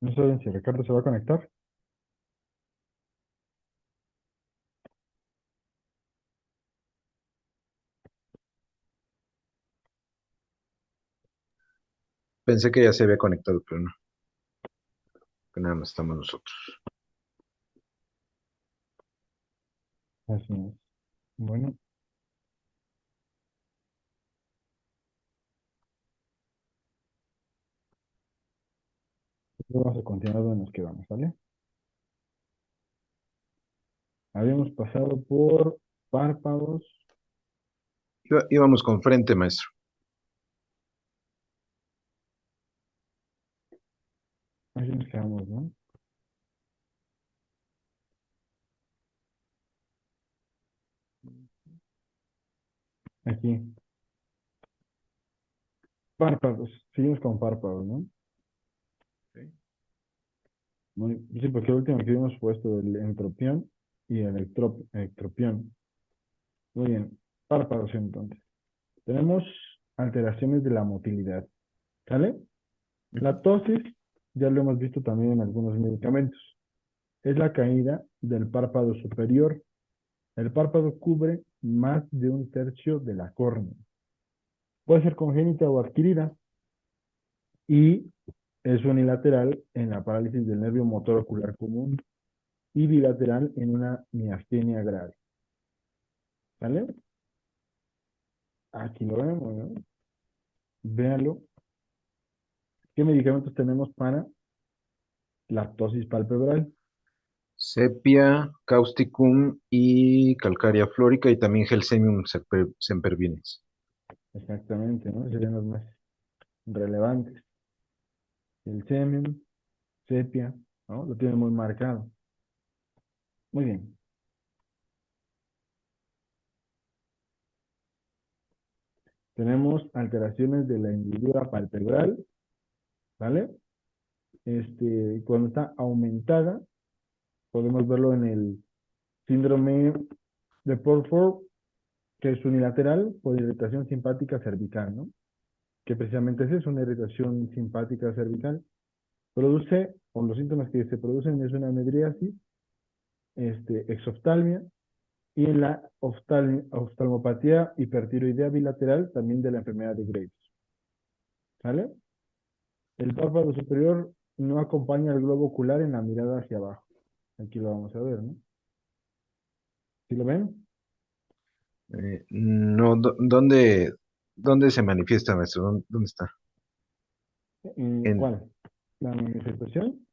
No saben si Ricardo se va a conectar. Pensé que ya se había conectado, pero no, que nada más estamos nosotros. Así es. Bueno, vamos a continuar donde nos quedamos, ¿vale? Habíamos pasado por párpados. Íbamos con frente, maestro. Aquí nos quedamos, ¿no? Aquí. Párpados. Seguimos con párpados, ¿no? Ok. Sí, porque el último que habíamos puesto el entropión y el ectropión. Muy bien. Párpados entonces. Tenemos alteraciones de la motilidad, ¿sale? Ujú. La tosis, ya lo hemos visto también en algunos medicamentos. Es la caída del párpado superior. El párpado cubre más de un tercio de la córnea. Puede ser congénita o adquirida y es unilateral en la parálisis del nervio motor ocular común y bilateral en una miastenia grave. ¿Vale? Aquí lo vemos, ¿no? Véanlo. ¿Qué medicamentos tenemos para la ptosis palpebral? Sepia, causticum y calcárea flórica y también Gelsemium sempervirens. Exactamente, ¿no? Serían los más relevantes. El semium, sepia, ¿no? Lo tiene muy marcado. Muy bien. Tenemos alteraciones de la hendidura palpebral, ¿vale? Cuando está aumentada, podemos verlo en el síndrome de Portford, que es unilateral por irritación simpática cervical, ¿no? Que precisamente es eso, una irritación simpática cervical. Produce, o los síntomas que se producen es una medriasis, exoftalmia, y en la oftalmopatía hipertiroidea bilateral también de la enfermedad de Graves, ¿vale? El párpado superior no acompaña al globo ocular en la mirada hacia abajo. Aquí lo vamos a ver, ¿no? ¿Sí lo ven? No, ¿dónde se manifiesta, maestro? ¿Dónde está? ¿En En, cuál? La manifestación.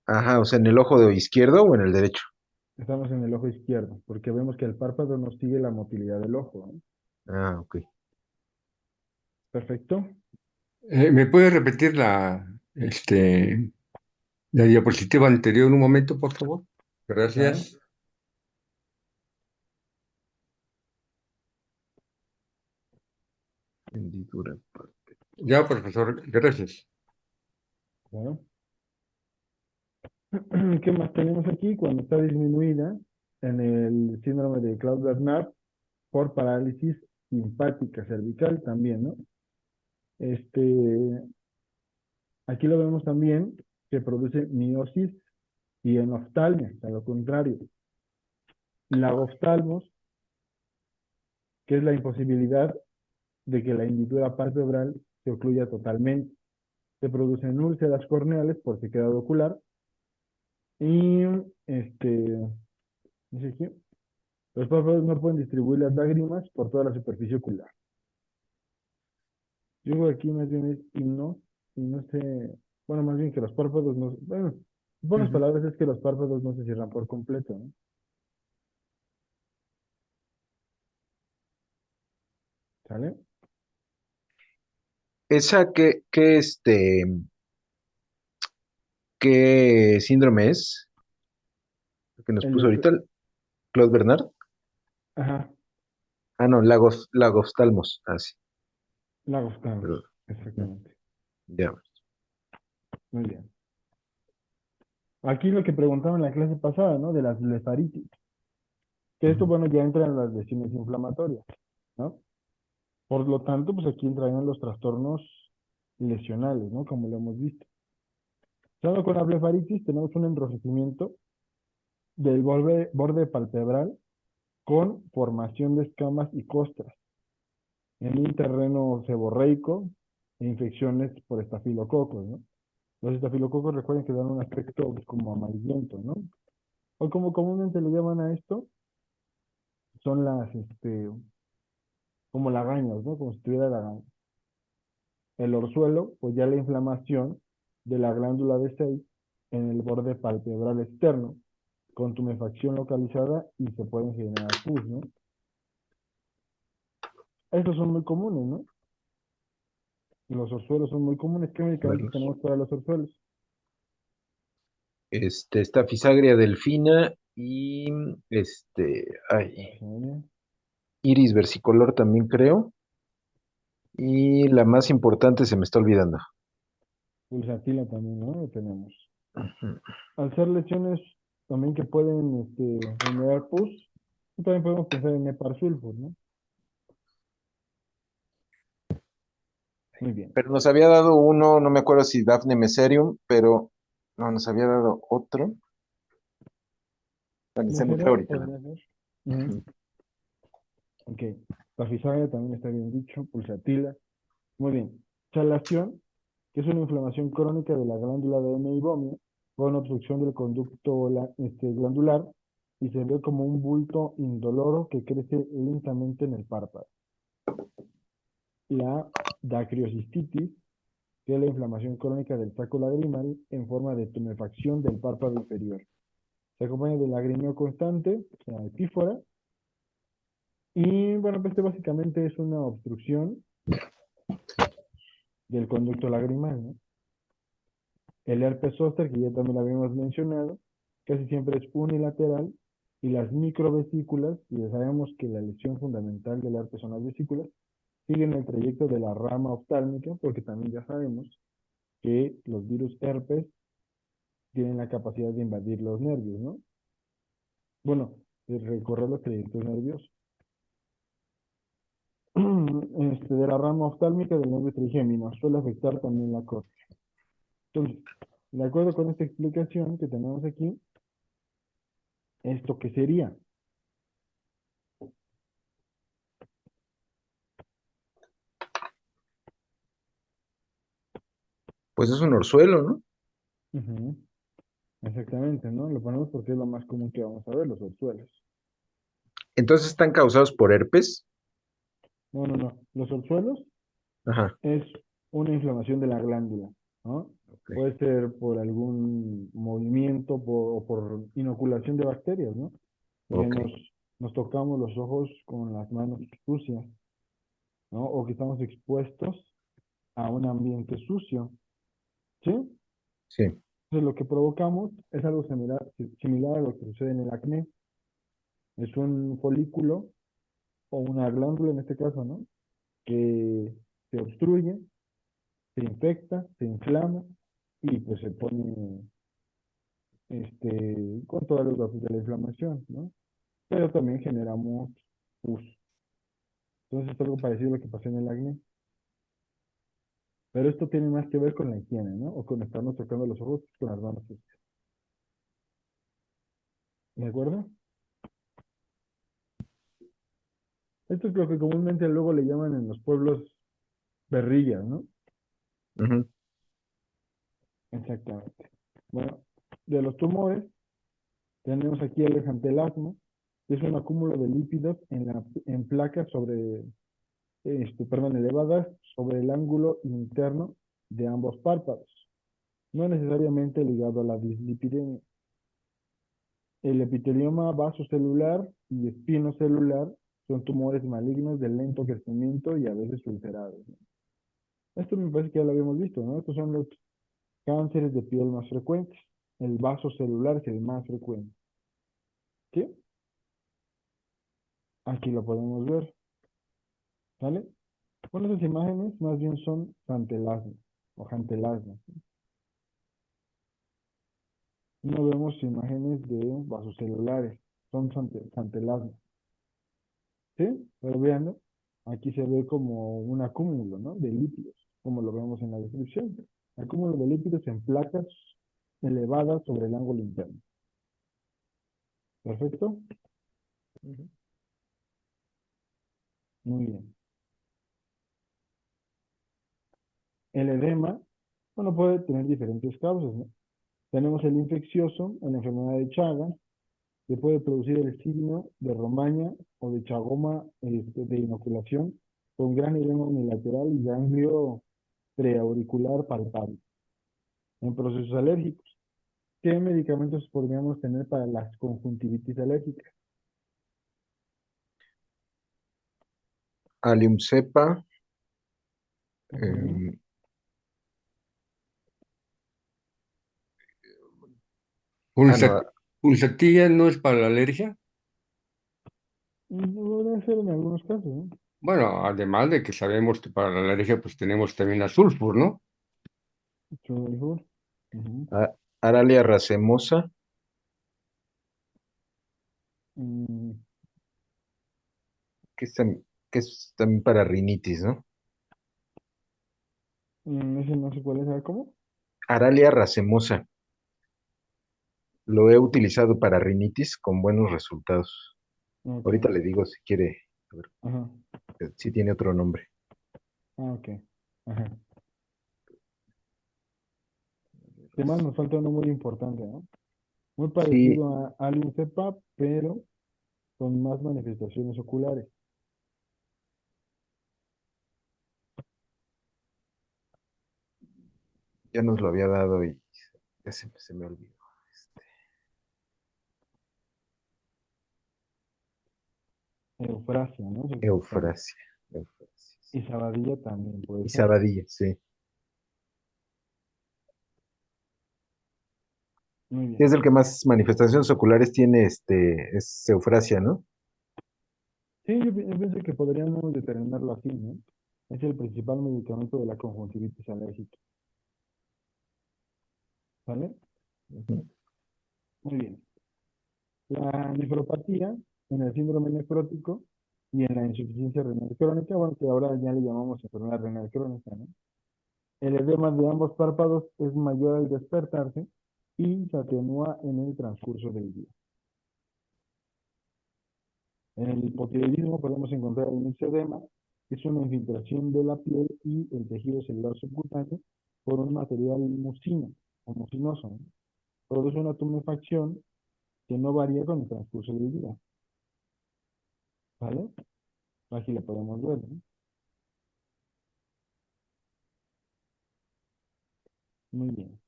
ajá, o sea, ¿en el ojo izquierdo o en el derecho? Estamos en el ojo izquierdo, porque vemos que el párpado no sigue la motilidad del ojo, ¿no? Ah, ok. Perfecto. ¿Me puede repetir la diapositiva anterior un momento, por favor? Claro. Gracias. Hendidura. Ya, profesor, gracias. Claro. ¿Qué más tenemos aquí? Cuando está disminuida en el síndrome de Claude-Bernard por parálisis simpática cervical también, ¿no? Este, Aquí lo vemos también que produce miosis y enoftalmia, a lo contrario. La oftalmos, que es la imposibilidad de que la hendidura palpebral se ocluya totalmente. Se producen úlceras corneales por sequedad ocular y dice aquí, los párpados no pueden distribuir las lágrimas por toda la superficie ocular. Yo creo que aquí más bien es y no sé, bueno, más bien que los párpados no, bueno, en pocas Ujú. palabras es que los párpados no se cierran por completo, ¿no? ¿Sale? ¿Esa qué síndrome es? Que nos El puso de, ahorita, Claude Bernard. ajá, Ah, no, Lagostalmos. Ah, sí. lagos claros, Perdón. Ujú. exactamente. Ya. Muy bien. Aquí lo que preguntaba en la clase pasada, ¿no? De las blefaritis. Que esto, Ujú. bueno, ya entra en las lesiones inflamatorias, ¿no? Por lo tanto, pues aquí entrarían los trastornos lesionales, ¿no? Como lo hemos visto. Solo con la blefaritis tenemos un enrojecimiento del borde palpebral con formación de escamas y costras en un terreno seborreico e infecciones por estafilococos, ¿no? Los estafilococos recuerden que dan un aspecto como amarillento, ¿no? O como comúnmente le llaman a esto, son como lagañas, ¿no? Como si tuviera lagañas. El orzuelo, pues ya la inflamación de la glándula de Sey en el borde palpebral externo, con tumefacción localizada y se pueden generar pus, ¿no? Estos son muy comunes, ¿no? Los orzuelos son muy comunes. ¿Qué medicamentos Verlos. tenemos para los orzuelos? Está Fisagria delfina y ay, Pasarela, Iris versicolor también creo. Y la más importante se me está olvidando. pulsatila también, ¿no? Lo tenemos. Ujú. Al ser lesiones también que pueden generar pus, también podemos pensar en heparsulfur, ¿no? Muy bien. Pero nos había dado uno, no me acuerdo si Daphne Meserium, pero no, nos había dado otro. Bueno, se me fue Mesero ahorita, ¿no? podría ser. Ujú. Ujú. Ok. Tafisaria también está bien dicho. Pulsatila. Muy bien. Chalación, que es una inflamación crónica de la glándula de meibomio con obstrucción del conducto glandular y se ve como un bulto indoloro que crece lentamente en el párpado. La dacriocistitis, que es la inflamación crónica del saco lagrimal en forma de tumefacción del párpado inferior. Se acompaña de lagrimeo constante, o sea, epífora, y bueno, pues este básicamente es una obstrucción del conducto lagrimal, ¿no? El herpes zóster, que ya también lo habíamos mencionado, casi siempre es unilateral, y las microvesículas, y ya sabemos que la lesión fundamental del herpes son las vesículas, siguen el trayecto de la rama oftálmica, porque también ya sabemos que los virus herpes tienen la capacidad de invadir los nervios, ¿no? Bueno, de recorrer los trayectos nerviosos. De la rama oftálmica del nervio trigémino, suele afectar también la córnea. Entonces, de acuerdo con esta explicación que tenemos aquí, ¿esto qué sería? Pues es un orzuelo, ¿no? Ujú, exactamente, ¿no? Lo ponemos porque es lo más común que vamos a ver, los orzuelos. Entonces están causados por herpes. No, no, no. Los orzuelos Ajá, es una inflamación de la glándula, ¿no? ok, Puede ser por algún movimiento o por inoculación de bacterias, ¿no? Que ok, nos tocamos los ojos con las manos sucias, ¿no? O que estamos expuestos a un ambiente sucio, ¿sí? sí, Entonces lo que provocamos es algo similar a lo que sucede en el acné. Es un folículo o una glándula en este caso, ¿no? Que se obstruye, se infecta, se inflama y pues se pone con todos los datos de la inflamación, ¿no? Pero también generamos pus. Entonces es algo parecido a lo que pasó en el acné. Pero esto tiene más que ver con la higiene, ¿no? O con estarnos tocando los ojos con las manos sucias. ¿De acuerdo? Esto es lo que comúnmente luego le llaman en los pueblos berrillas, ¿no? ujú, Exactamente. Bueno, de los tumores tenemos aquí el exantelasma, que es un acúmulo de lípidos en placas elevadas sobre el ángulo interno de ambos párpados, no necesariamente ligado a la dislipidemia. El epitelioma vasocelular y espinocelular son tumores malignos de lento crecimiento y a veces ulcerados, ¿no? Esto me parece que ya lo habíamos visto, ¿no? Estos son los cánceres de piel más frecuentes. El vasocelular es el más frecuente. ¿Sí? Aquí lo podemos ver, ¿vale? Bueno, esas imágenes más bien son santelasma o jantelasma. No vemos imágenes de vasocelulares, son santelasma. ¿Sí? Pero vean, aquí se ve como un acúmulo, ¿no? De lípidos, como lo vemos en la descripción. Acúmulo de lípidos en placas elevada sobre el ángulo interno. ¿Perfecto? Muy bien. El edema, bueno, puede tener diferentes causas, ¿no? Tenemos el infeccioso, en la enfermedad de Chagas, que puede producir el signo de romaña o de chagoma de inoculación con gran edema unilateral y ganglio preauricular palpable. En procesos alérgicos, ¿qué medicamentos podríamos tener para las conjuntivitis alérgicas? Allium cepa, Ujú. em, no, ¿Pulsatilla no es para la alergia? Podría ser en algunos casos, ¿no? Bueno, además de que sabemos que para la alergia pues tenemos también a sulfur, ¿no? Mucho mejor. Ujú. Aralia racemosa, Mm, que que es también para rinitis, ¿no? ese no sé cuál es, ¿sabe cómo? Aralia racemosa, lo he utilizado para rinitis con buenos resultados. Ok. Ahorita le digo si quiere, a ver, Ajá. si tiene otro nombre. Ah, ok. Ajá. Además nos falta uno muy importante, ¿no? Muy Sí, parecido a Alien CPAP, pero con más manifestaciones oculares. ya nos lo había dado y ya se me olvidó. Este, Eufrasia, ¿no? Es el que buscamos. Eufrasia. Eufrasia, Y sí. Sabadilla también puede Y ser. Sabadilla, sí. Muy Sí, es bien. el que más manifestaciones oculares tiene, es Eufrasia, ¿no? Sí, yo pensé que podríamos determinarlo así, ¿no? Es el principal medicamento de la conjuntivitis alérgica. ¿Vale? Ujú. Muy bien. La nefropatía en el síndrome nefrótico y en la insuficiencia renal crónica, bueno, que ahora ya le llamamos enfermedad renal crónica, ¿no? El edema de ambos párpados es mayor al despertarse y se atenúa en el transcurso del día. En el hipotiroidismo podemos encontrar el mixedema, que es una infiltración de la piel y el tejido celular subcutáneo por un material mucino o mucinoso, ¿no? Produce una tumefacción que no varía con el transcurso del día, ¿vale? Aquí la podemos ver, ¿no? Muy bien.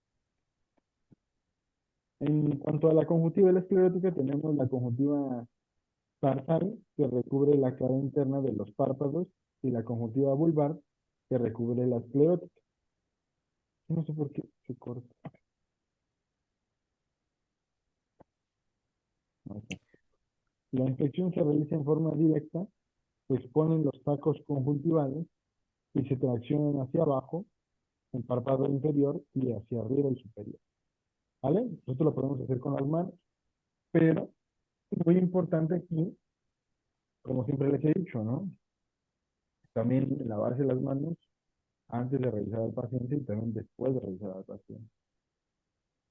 En cuanto a la conjuntiva esclerótica, tenemos la conjuntiva tarsal, que recubre la cara interna de los párpados, y la conjuntiva vulvar, que recubre la esclerótica. No sé por qué se corta. Ok. La infección se realiza en forma directa, se exponen los sacos conjuntivales y se traccionan hacia abajo, el párpado inferior y hacia arriba el superior. ¿Vale? Esto lo podemos hacer con las manos, pero es muy importante aquí, como siempre les he dicho, ¿no? También lavarse las manos antes de revisar al paciente y también después de revisar al paciente.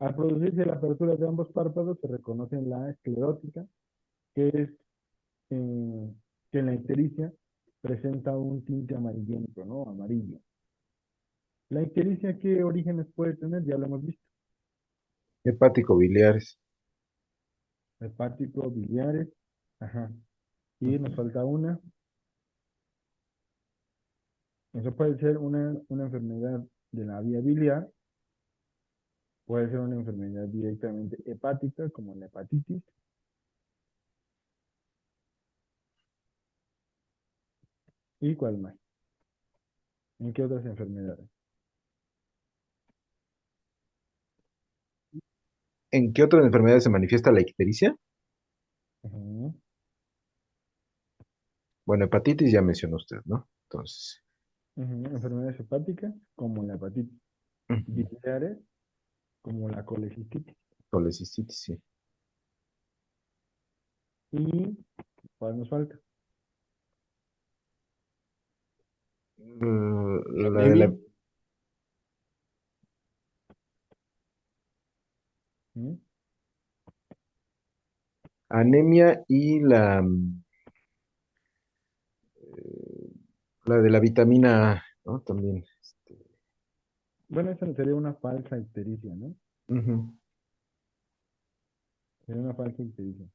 Al producirse la apertura de ambos párpados se reconoce la esclerótica, que es que en la ictericia presenta un tinte amarillento, ¿no? Amarillo. La ictericia, ¿qué orígenes puede tener? Ya lo hemos visto. Hepático biliares. Hepático, biliares. Ajá. Y nos falta una. Eso puede ser una enfermedad de la vía biliar, puede ser una enfermedad directamente hepática, como la hepatitis. ¿Y cuál más? ¿En qué otras enfermedades? ¿En qué otras enfermedades se manifiesta la ictericia? Ujú, Bueno, hepatitis ya mencionó usted, ¿no? Entonces, ujú. Enfermedades hepáticas, como la hepatitis. ujú. Biliares, como la colecistitis. Colecistitis, sí. ¿Y cuál nos falta? La de Anemia. anemia y la de la vitamina A, ¿no? También. Bueno, esa sería una falsa ictericia, ¿no? Ujú. Sería una falsa ictericia.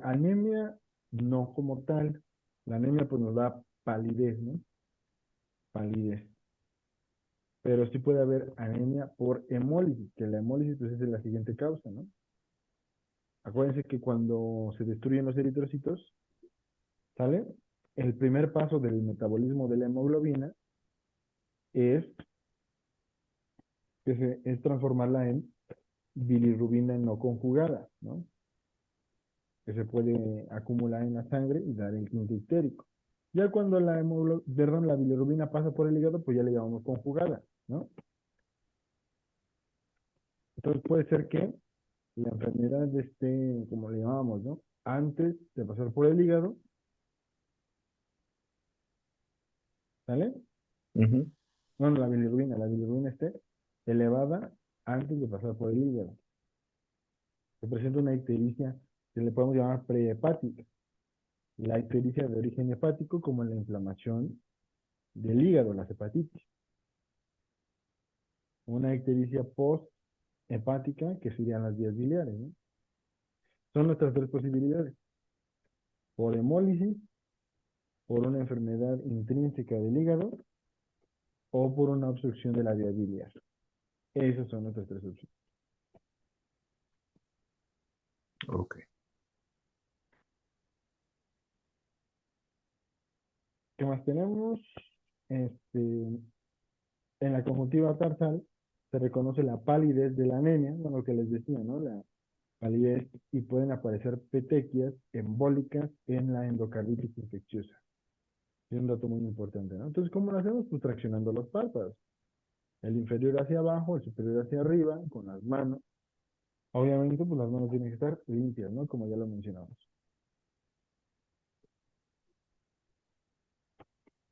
Anemia, no como tal. La anemia pues nos da palidez, ¿no? Palidez. Pero sí puede haber anemia por hemólisis, que la hemólisis pues es de la siguiente causa, ¿no? Acuérdense que cuando se destruyen los eritrocitos, ¿sale? El primer paso del metabolismo de la hemoglobina es, es transformarla en bilirrubina no conjugada, ¿no? Que se puede acumular en la sangre y dar el tinte ictérico. Ya cuando la bilirrubina pasa por el hígado, pues ya le llamamos conjugada, ¿no? Entonces puede ser que la enfermedad esté, como le llamamos, ¿no? Antes de pasar por el hígado, ¿sale? Ujú. Bueno, la bilirrubina esté elevada antes de pasar por el hígado. Se presenta una ictericia que le podemos llamar prehepática. La ictericia de origen hepático, como la inflamación del hígado, las hepatitis. Una ictericia post-hepática, que serían las vías biliares, ¿no? Son nuestras tres posibilidades. Por hemólisis, por una enfermedad intrínseca del hígado o por una obstrucción de la vía biliar. Esas son nuestras tres opciones. Ok. ¿Qué más tenemos? En la conjuntiva tarsal se reconoce la palidez de la anemia, bueno, lo que les decía, ¿no? La palidez, y pueden aparecer petequias embólicas en la endocarditis infecciosa. Es un dato muy importante, ¿no? Entonces, ¿cómo lo hacemos? Pues traccionando los párpados. El inferior hacia abajo, el superior hacia arriba, con las manos. Obviamente, pues las manos tienen que estar limpias, ¿no? Como ya lo mencionamos.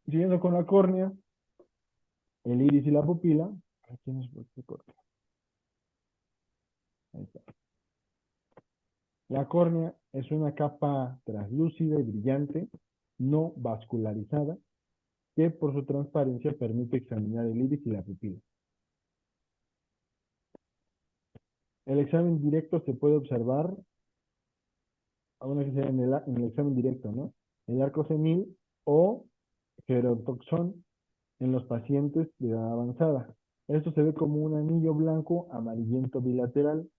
Siguiendo con la córnea, el iris y la pupila. Aquí nos corta. Ahí está. La córnea es una capa translúcida y brillante, no vascularizada, que por su transparencia permite examinar el iris y la pupila. El examen directo se puede observar, aún así sea en el examen directo, ¿no? El arco senil o gerotoxón en los pacientes de edad avanzada. Esto se ve como un anillo blanco amarillento bilateral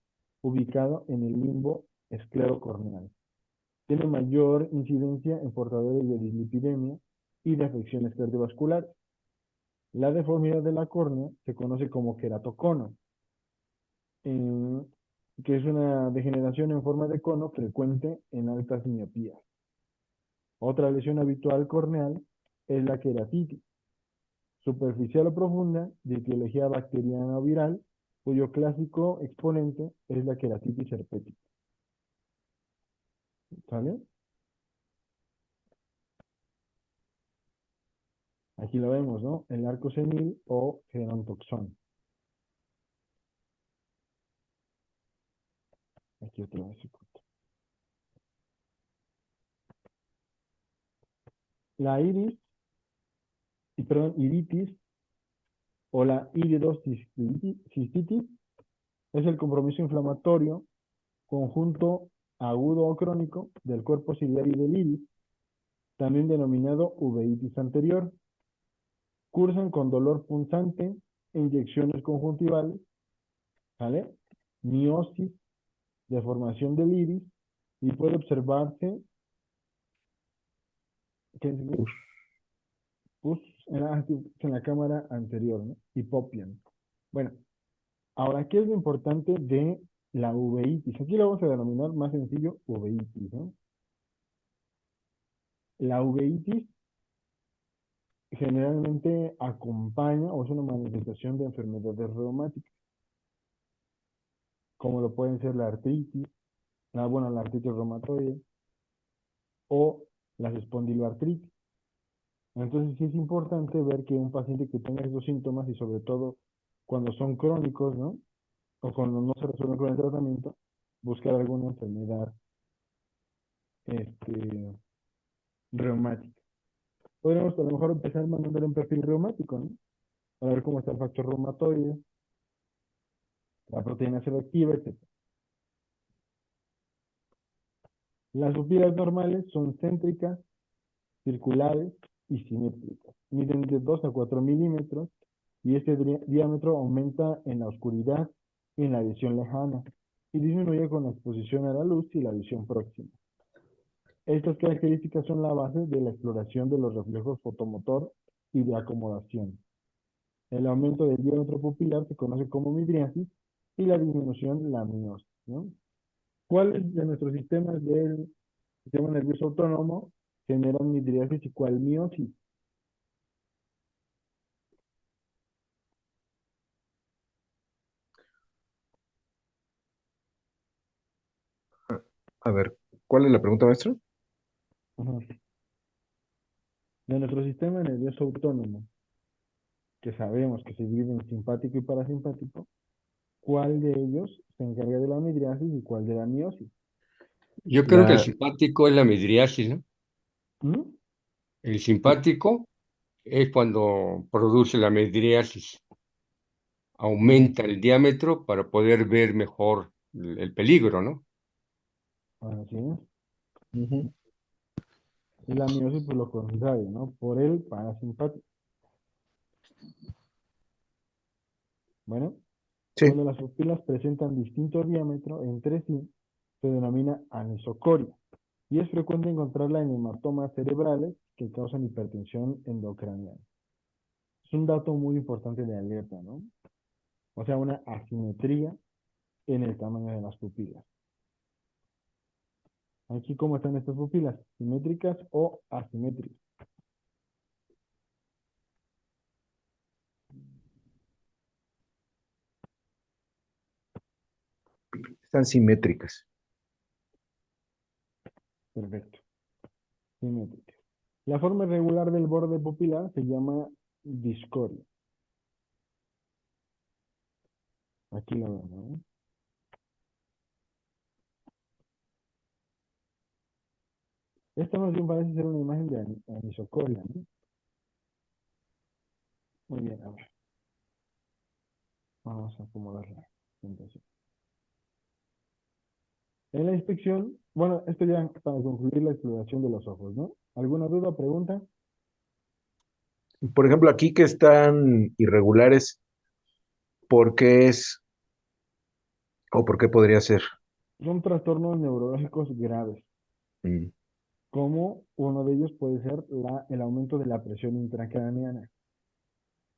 ubicado en el limbo esclerocorneal. Tiene mayor incidencia en portadores de dislipidemia y de afecciones cardiovasculares. La deformidad de la córnea se conoce como queratocono, eh, que es una degeneración en forma de cono frecuente en altas miopías. Otra lesión habitual corneal es la queratitis, superficial o profunda, de etiología bacteriana o viral, cuyo clásico exponente es la queratitis herpética. ¿Sale? Aquí lo vemos, ¿no? El arco senil o gerontoxón. Aquí otra vez. La iritis o la iridocistitis es el compromiso inflamatorio conjunto agudo o crónico del cuerpo ciliar y del iris, también denominado uveitis anterior. Cursan con dolor punzante, inyecciones conjuntivales, ¿vale? Miosis, deformación del iris, y puede observarse ¿qué es? Pus en la cámara anterior, ¿no? Hipopian. Bueno, ahora, ¿qué es lo importante de la uveitis? Aquí lo vamos a denominar más sencillo uveitis, ¿no? La uveitis generalmente acompaña o es una manifestación de enfermedades reumáticas, como lo pueden ser la artritis, la artritis reumatoide o las espondiloartritis. Entonces sí es importante ver que un paciente que tenga esos síntomas y sobre todo cuando son crónicos, ¿no? O cuando no se resuelven con el tratamiento, buscar alguna enfermedad este, reumática. Podríamos a lo mejor empezar mandándole un perfil reumático, ¿no? Para ver cómo está el factor reumatoide, la proteína selectiva, etc. Las pupilas normales son céntricas, circulares y simétricas. Miden de 2 a 4 milímetros y este diámetro aumenta en la oscuridad y en la visión lejana y disminuye con la exposición a la luz y la visión próxima. Estas características son la base de la exploración de los reflejos fotomotor y de acomodación. El aumento del diámetro pupilar se conoce como midriasis y la disminución la miosis, ¿no? ¿Cuáles de nuestros sistemas del sistema nervioso autónomo generan midriasis y cuál miosis? A ver, ¿cuál es la pregunta, maestro? Ajá. De nuestro sistema nervioso autónomo, que sabemos que se divide en simpático y parasimpático, ¿cuál de ellos se encarga de la midriasis y cuál de la miosis? Yo creo que el La, simpático es la midriasis, ¿no? ¿Mm? El Sí, simpático es cuando produce la midriasis, ujú, aumenta el diámetro para poder ver mejor el peligro, ¿no? así es. ujú, Y la miosis, por lo contrario, ¿no? Por el parasimpático. Bueno, sí, cuando las pupilas presentan distinto diámetro entre sí, se denomina anisocoria. Y es frecuente encontrarla en hematomas cerebrales que causan hipertensión endocraniana. Es un dato muy importante de alerta, ¿no? O sea, una asimetría en el tamaño de las pupilas. Aquí, ¿cómo están estas pupilas? ¿Simétricas o asimétricas? están simétricas. Perfecto, simétricas. La forma irregular del borde pupilar se llama discoria. Aquí lo vemos, ¿no? Esta más bien parece ser una imagen de anisocoria, ¿no? Muy bien, a ver, vamos a acomodarla. Entonces, en la inspección, bueno, esto ya para concluir la exploración de los ojos, ¿no? ¿Alguna duda, pregunta? Por ejemplo, aquí que están irregulares, ¿por qué es o por qué podría ser? Son trastornos neurológicos graves, Mm, como uno de ellos puede ser el aumento de la presión intracraneana.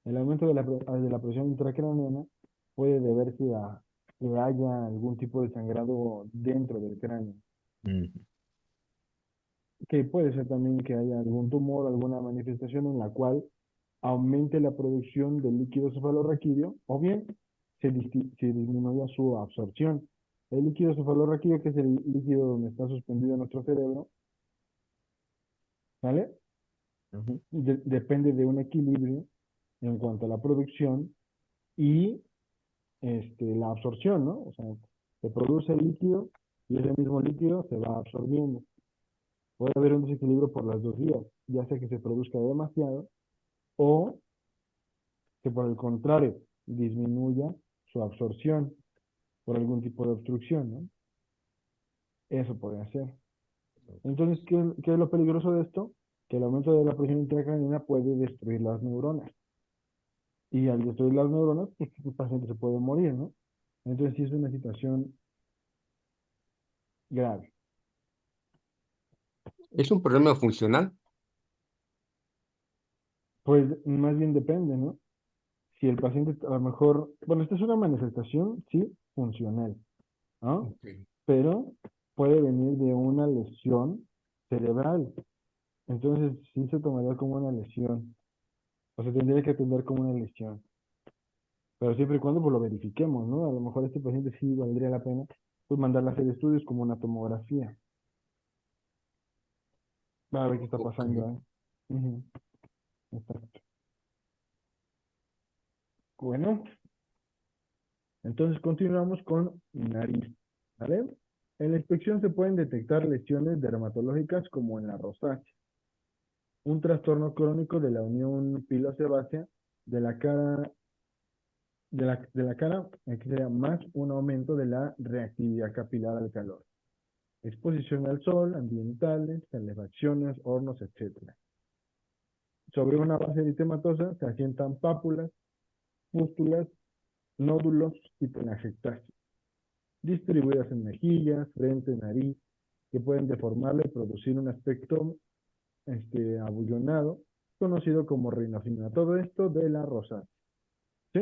El aumento de la presión intracraneana puede deberse a que haya algún tipo de sangrado dentro del cráneo, mm, que puede ser también que haya algún tumor, alguna manifestación en la cual aumente la producción del líquido cefalorraquídeo o bien se disminuya su absorción. El líquido cefalorraquídeo, que es el líquido donde está suspendido nuestro cerebro, ¿vale? ujú. Depende de un equilibrio en cuanto a la producción y la absorción, ¿no? O sea, se produce el líquido y ese mismo líquido se va absorbiendo. Puede haber un desequilibrio por las dos vías, ya sea que se produzca demasiado o que por el contrario disminuya su absorción por algún tipo de obstrucción, ¿no? Eso puede ser. Entonces, ¿qué es lo peligroso de esto? Que el aumento de la presión intracraniana puede destruir las neuronas. Y al destruir las neuronas, pues el paciente se puede morir, ¿no? Entonces, sí es una situación grave. Es un problema funcional. Pues más bien depende, ¿no? Si el paciente a lo mejor, bueno, esta es una manifestación, sí, funcional, ¿no? Ok. Pero puede venir de una lesión cerebral. Entonces, sí se tomaría como una lesión, o se tendría que atender como una lesión. Pero siempre y cuando pues, lo verifiquemos, ¿no? A lo mejor este paciente sí valdría la pena, pues mandarle a hacer estudios como una tomografía, para ver qué está Ok. pasando ahí. Ujú, exacto. Bueno, entonces continuamos con nariz, ¿vale? En la inspección se pueden detectar lesiones dermatológicas como en la rosácea, un trastorno crónico de la unión pilosebácea de la cara, de la cara, aquí sería más un aumento de la reactividad capilar al calor, exposición al sol, ambientales, calefacciones, hornos, etcétera. Sobre una base eritematosa se asientan pápulas, pústulas, nódulos y telangiectasias, distribuidas en mejillas, frente, nariz, que pueden deformarla y producir un aspecto abullonado, conocido como rinocina. Todo esto de la rosácea. ¿Sí?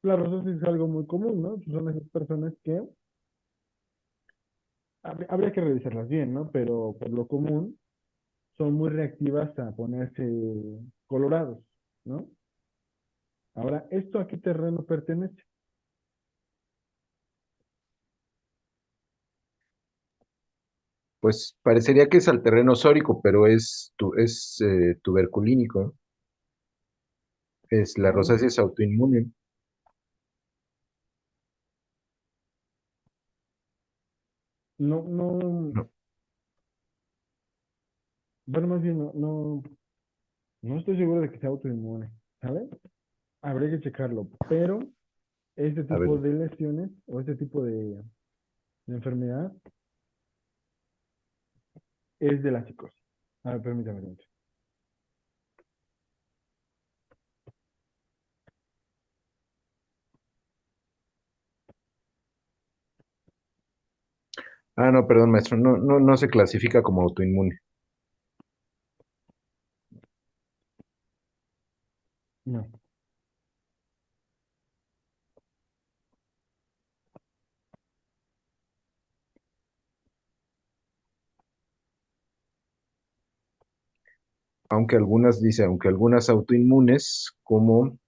La rosácea es algo muy común, ¿no? Son esas personas que habría que revisarlas bien, ¿no? Pero por lo común son muy reactivas a ponerse colorados, ¿no? Ahora, ¿esto a qué terreno pertenece? Pues parecería que es al terreno sórico, pero es tuberculínico, ¿no? La No, rosácea es autoinmune. no, no, No, bueno, más bien no estoy seguro de que sea autoinmune, ¿sabes? Habría que checarlo, pero este a tipo ver. de lesiones o este tipo de enfermedad es de la psicosis. A ver, permítame. Tantito. Ah, no, perdón, maestro. No se clasifica como autoinmune. No, Aunque algunas autoinmunes, como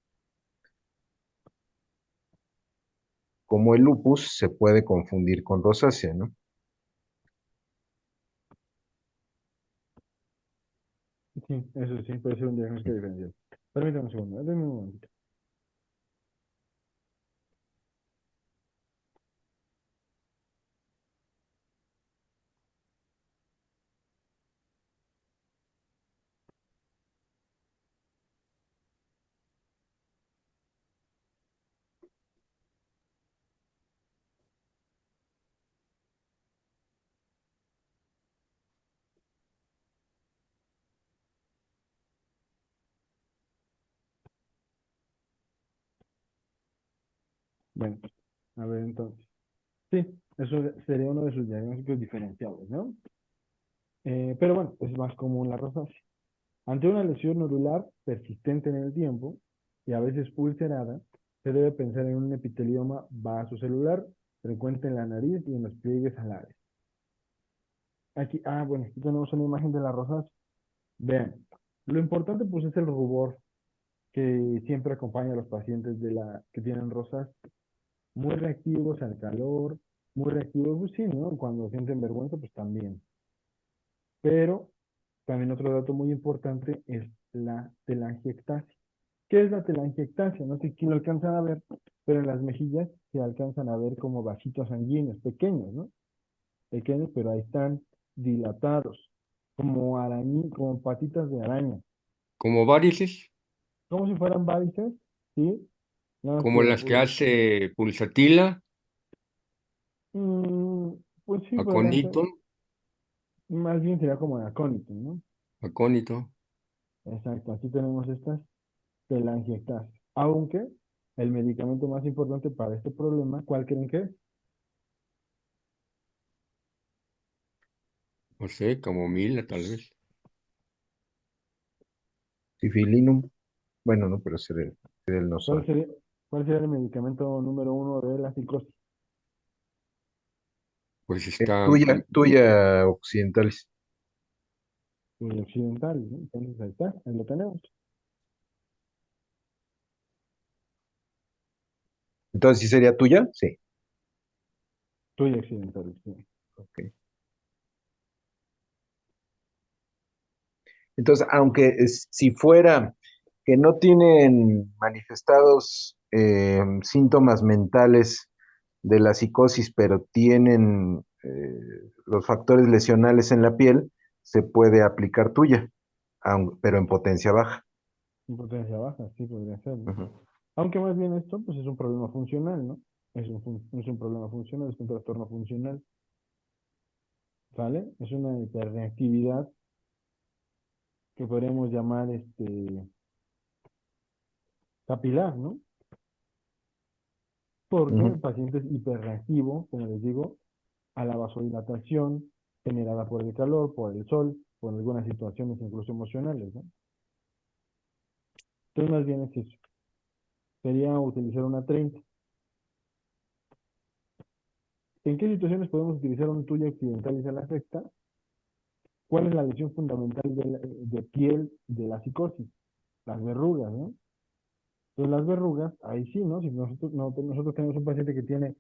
el lupus, se puede confundir con rosácea, ¿no? sí, eso sí, puede ser un diagnóstico diferencial. Permítame un segundo, denme un momento. Bueno, a ver entonces. Sí, eso sería uno de sus diagnósticos diferenciales, ¿no? Pero bueno, es más común la rosácea. Ante una lesión nodular persistente en el tiempo y a veces ulcerada, se debe pensar en un epitelioma vasocelular frecuente en la nariz y en los pliegues alares. Aquí, bueno, aquí tenemos una imagen de la rosácea. Vean, lo importante pues es el rubor que siempre acompaña a los pacientes que tienen rosácea. Muy reactivos al calor, muy reactivos, pues sí, ¿no? Cuando sienten vergüenza, pues también. Pero también otro dato muy importante es la telangiectasia. ¿Qué es la telangiectasia? No sé si lo alcanzan a ver, pero en las mejillas se alcanzan a ver como vasitos sanguíneos, pequeños, ¿no? Pequeños, pero ahí están dilatados, como como patitas de araña, Como varices, como si fueran varices, ¿sí? Nada más como que, las que pues, hace Pulsatila, mm, pues sí, podrían ser, acónito, más bien sería como de acónito, ¿no? acónito, Exacto, aquí tenemos estas telangiectasias. Aunque el medicamento más importante para este problema, ¿cuál creen que es? no sé, como Mila tal vez. Cifilinum. Bueno, no, pero sería el ¿Cuál nosol. sería, cuál sería el medicamento número uno de la psicosis? Pues está, Tuya occidentalis. El occidental, ¿no? Entonces ahí está, ahí lo tenemos. Entonces, ¿sí sería tuya? Sí. Tuya occidental, sí. Ok. Entonces, aunque si fuera que no tienen manifestados síntomas mentales de la psicosis, pero tienen los factores lesionales en la piel, se puede aplicar tuya, pero en potencia baja. En potencia baja, sí podría ser, ¿no? Ujú. Aunque más bien esto, pues es un problema funcional, ¿no? Es un problema funcional, es un trastorno funcional, ¿vale? Es una hiperreactividad que podríamos llamar capilar, ¿no? Porque el Ujú. paciente es hiperreactivo, como les digo, a la vasodilatación generada por el calor, por el sol, por algunas situaciones incluso emocionales, ¿no? Entonces, más bien es eso. Sería utilizar una 30. ¿En qué situaciones podemos utilizar un tuyo accidental y se la afecta? ¿Cuál es la lesión fundamental de piel de la psicosis? Las verrugas, ¿no? Entonces, las verrugas, ahí sí, ¿no? Si nosotros, nosotros tenemos un paciente que tiene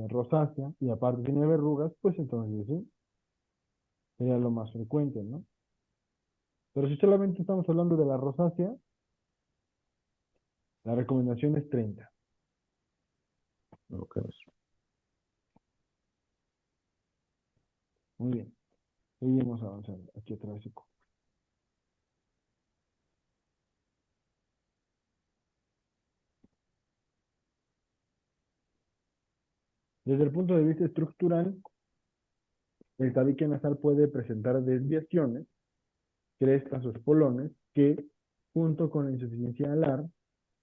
rosácea y aparte tiene verrugas, pues entonces sí, sería lo más frecuente, ¿no? Pero si solamente estamos hablando de la rosácea, la recomendación es 30. Ok. Muy bien. Seguimos avanzando. Aquí otra vez. Desde el punto de vista estructural, el tabique nasal puede presentar desviaciones, crestas o espolones que, junto con la insuficiencia alar,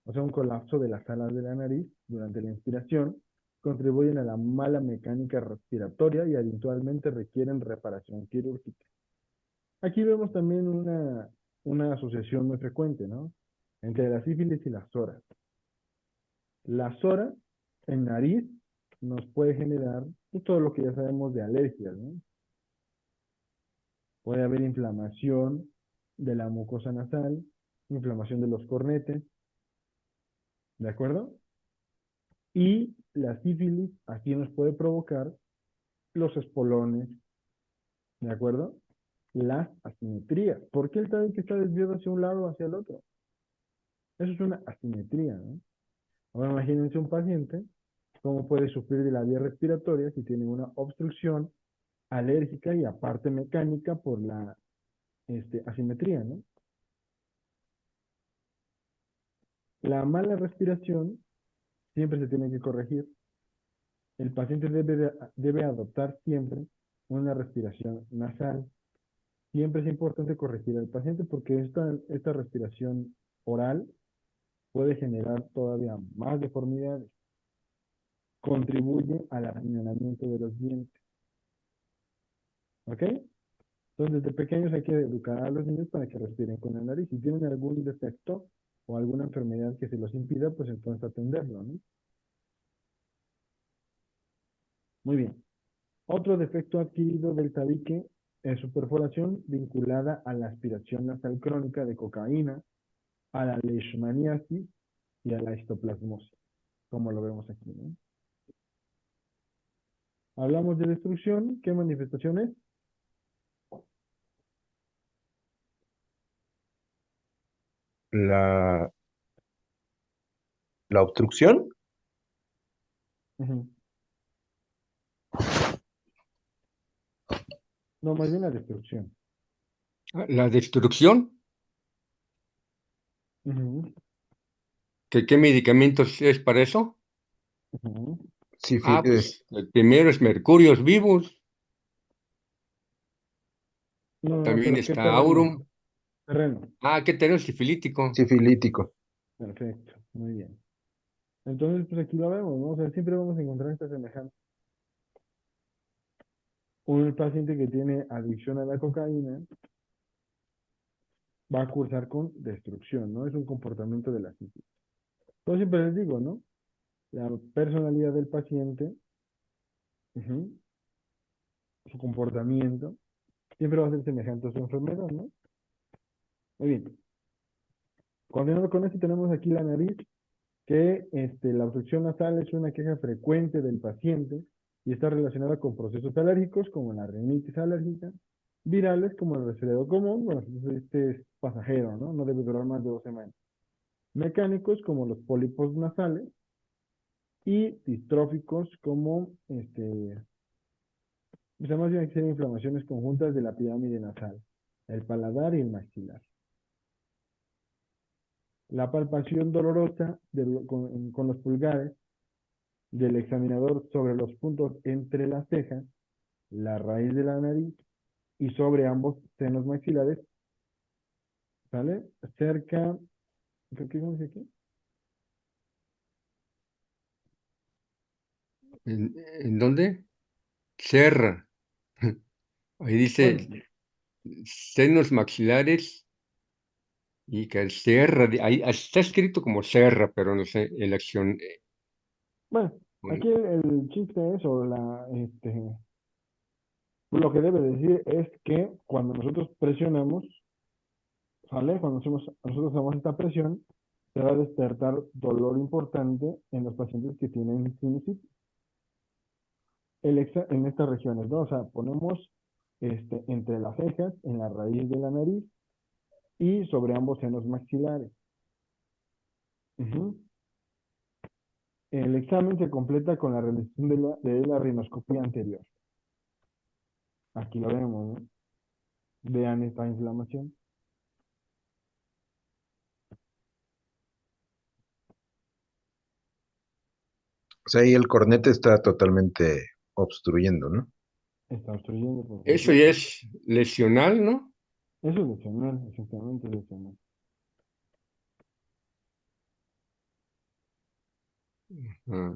o sea, un colapso de las alas de la nariz durante la inspiración, contribuyen a la mala mecánica respiratoria y habitualmente requieren reparación quirúrgica. Aquí vemos también una asociación muy frecuente, ¿no? Entre la sífilis y la SORA. La SORA en nariz nos puede generar pues, todo lo que ya sabemos de alergias, ¿no? Puede haber inflamación de la mucosa nasal, inflamación de los cornetes, ¿de acuerdo? Y la sífilis aquí nos puede provocar los espolones, ¿de acuerdo? Las asimetrías. ¿Por qué el tabique está desviado hacia un lado o hacia el otro? Eso es una asimetría, ¿no? Ahora imagínense un paciente, cómo puede sufrir de la vía respiratoria si tiene una obstrucción alérgica y aparte mecánica por la asimetría, ¿no? La mala respiración siempre se tiene que corregir. El paciente debe adoptar siempre una respiración nasal. Siempre es importante corregir al paciente porque esta respiración oral puede generar todavía más deformidades. Contribuye al afianzamiento de los dientes. ¿Ok? Entonces, desde pequeños hay que educar a los niños para que respiren con la nariz. Si tienen algún defecto o alguna enfermedad que se los impida, pues entonces atenderlo, ¿no? Muy bien. Otro defecto adquirido del tabique es su perforación vinculada a la aspiración nasal crónica de cocaína, a la leishmaniasis y a la histoplasmosis, como lo vemos aquí, ¿no? Hablamos de destrucción. ¿Qué manifestación es? La, la obstrucción, Ujú. No, más bien la destrucción. La destrucción, Ujú, ¿qué medicamentos es para eso? ujú. Pues el primero es mercurios vivos, No, no, también pero ¿qué está terreno? aurum. Terreno. ¿Qué tenemos? Sifilítico. sifilítico. Perfecto, muy bien. Entonces, pues aquí lo vemos, ¿no? O sea, siempre vamos a encontrar esta semejanza. Un paciente que tiene adicción a la cocaína va a cursar con destrucción, ¿no? Es un comportamiento de la psique. Yo siempre les digo, ¿no? La personalidad del paciente, ujú, su comportamiento, siempre va a ser semejante a su enfermedad, ¿no? Muy bien. Continuando con esto, tenemos aquí la nariz, que la obstrucción nasal es una queja frecuente del paciente y está relacionada con procesos alérgicos como la rinitis alérgica, virales como el resfriado común, bueno, este es pasajero, ¿no? No debe durar más de 2 semanas. Mecánicos como los pólipos nasales, y distróficos como, pues además tienen que ser inflamaciones conjuntas de la pirámide nasal, el paladar y el maxilar. La palpación dolorosa con los pulgares del examinador sobre los puntos entre las cejas, la raíz de la nariz y sobre ambos senos maxilares, ¿sale? Cerca, ¿qué dice aquí? ¿En dónde? Serra. Ahí Bueno, dice senos maxilares y que serra. Ahí está escrito como serra, pero no sé, el acción. bueno, Bueno, aquí el chiste es, lo que debe decir es que cuando nosotros presionamos, ¿sale? Cuando nosotros hacemos esta presión, se va a despertar dolor importante en los pacientes que tienen sinusitis. En estas regiones, ¿no? O sea, ponemos entre las cejas, en la raíz de la nariz y sobre ambos senos maxilares. Ujú. El examen se completa con la realización de la rinoscopía anterior. Aquí lo vemos, ¿no? Vean esta inflamación. O sea, ahí el cornete está totalmente obstruyendo, ¿no? Está obstruyendo por eso completo. ya es lesional, ¿no? Eso es lesional, exactamente lesional. Ah.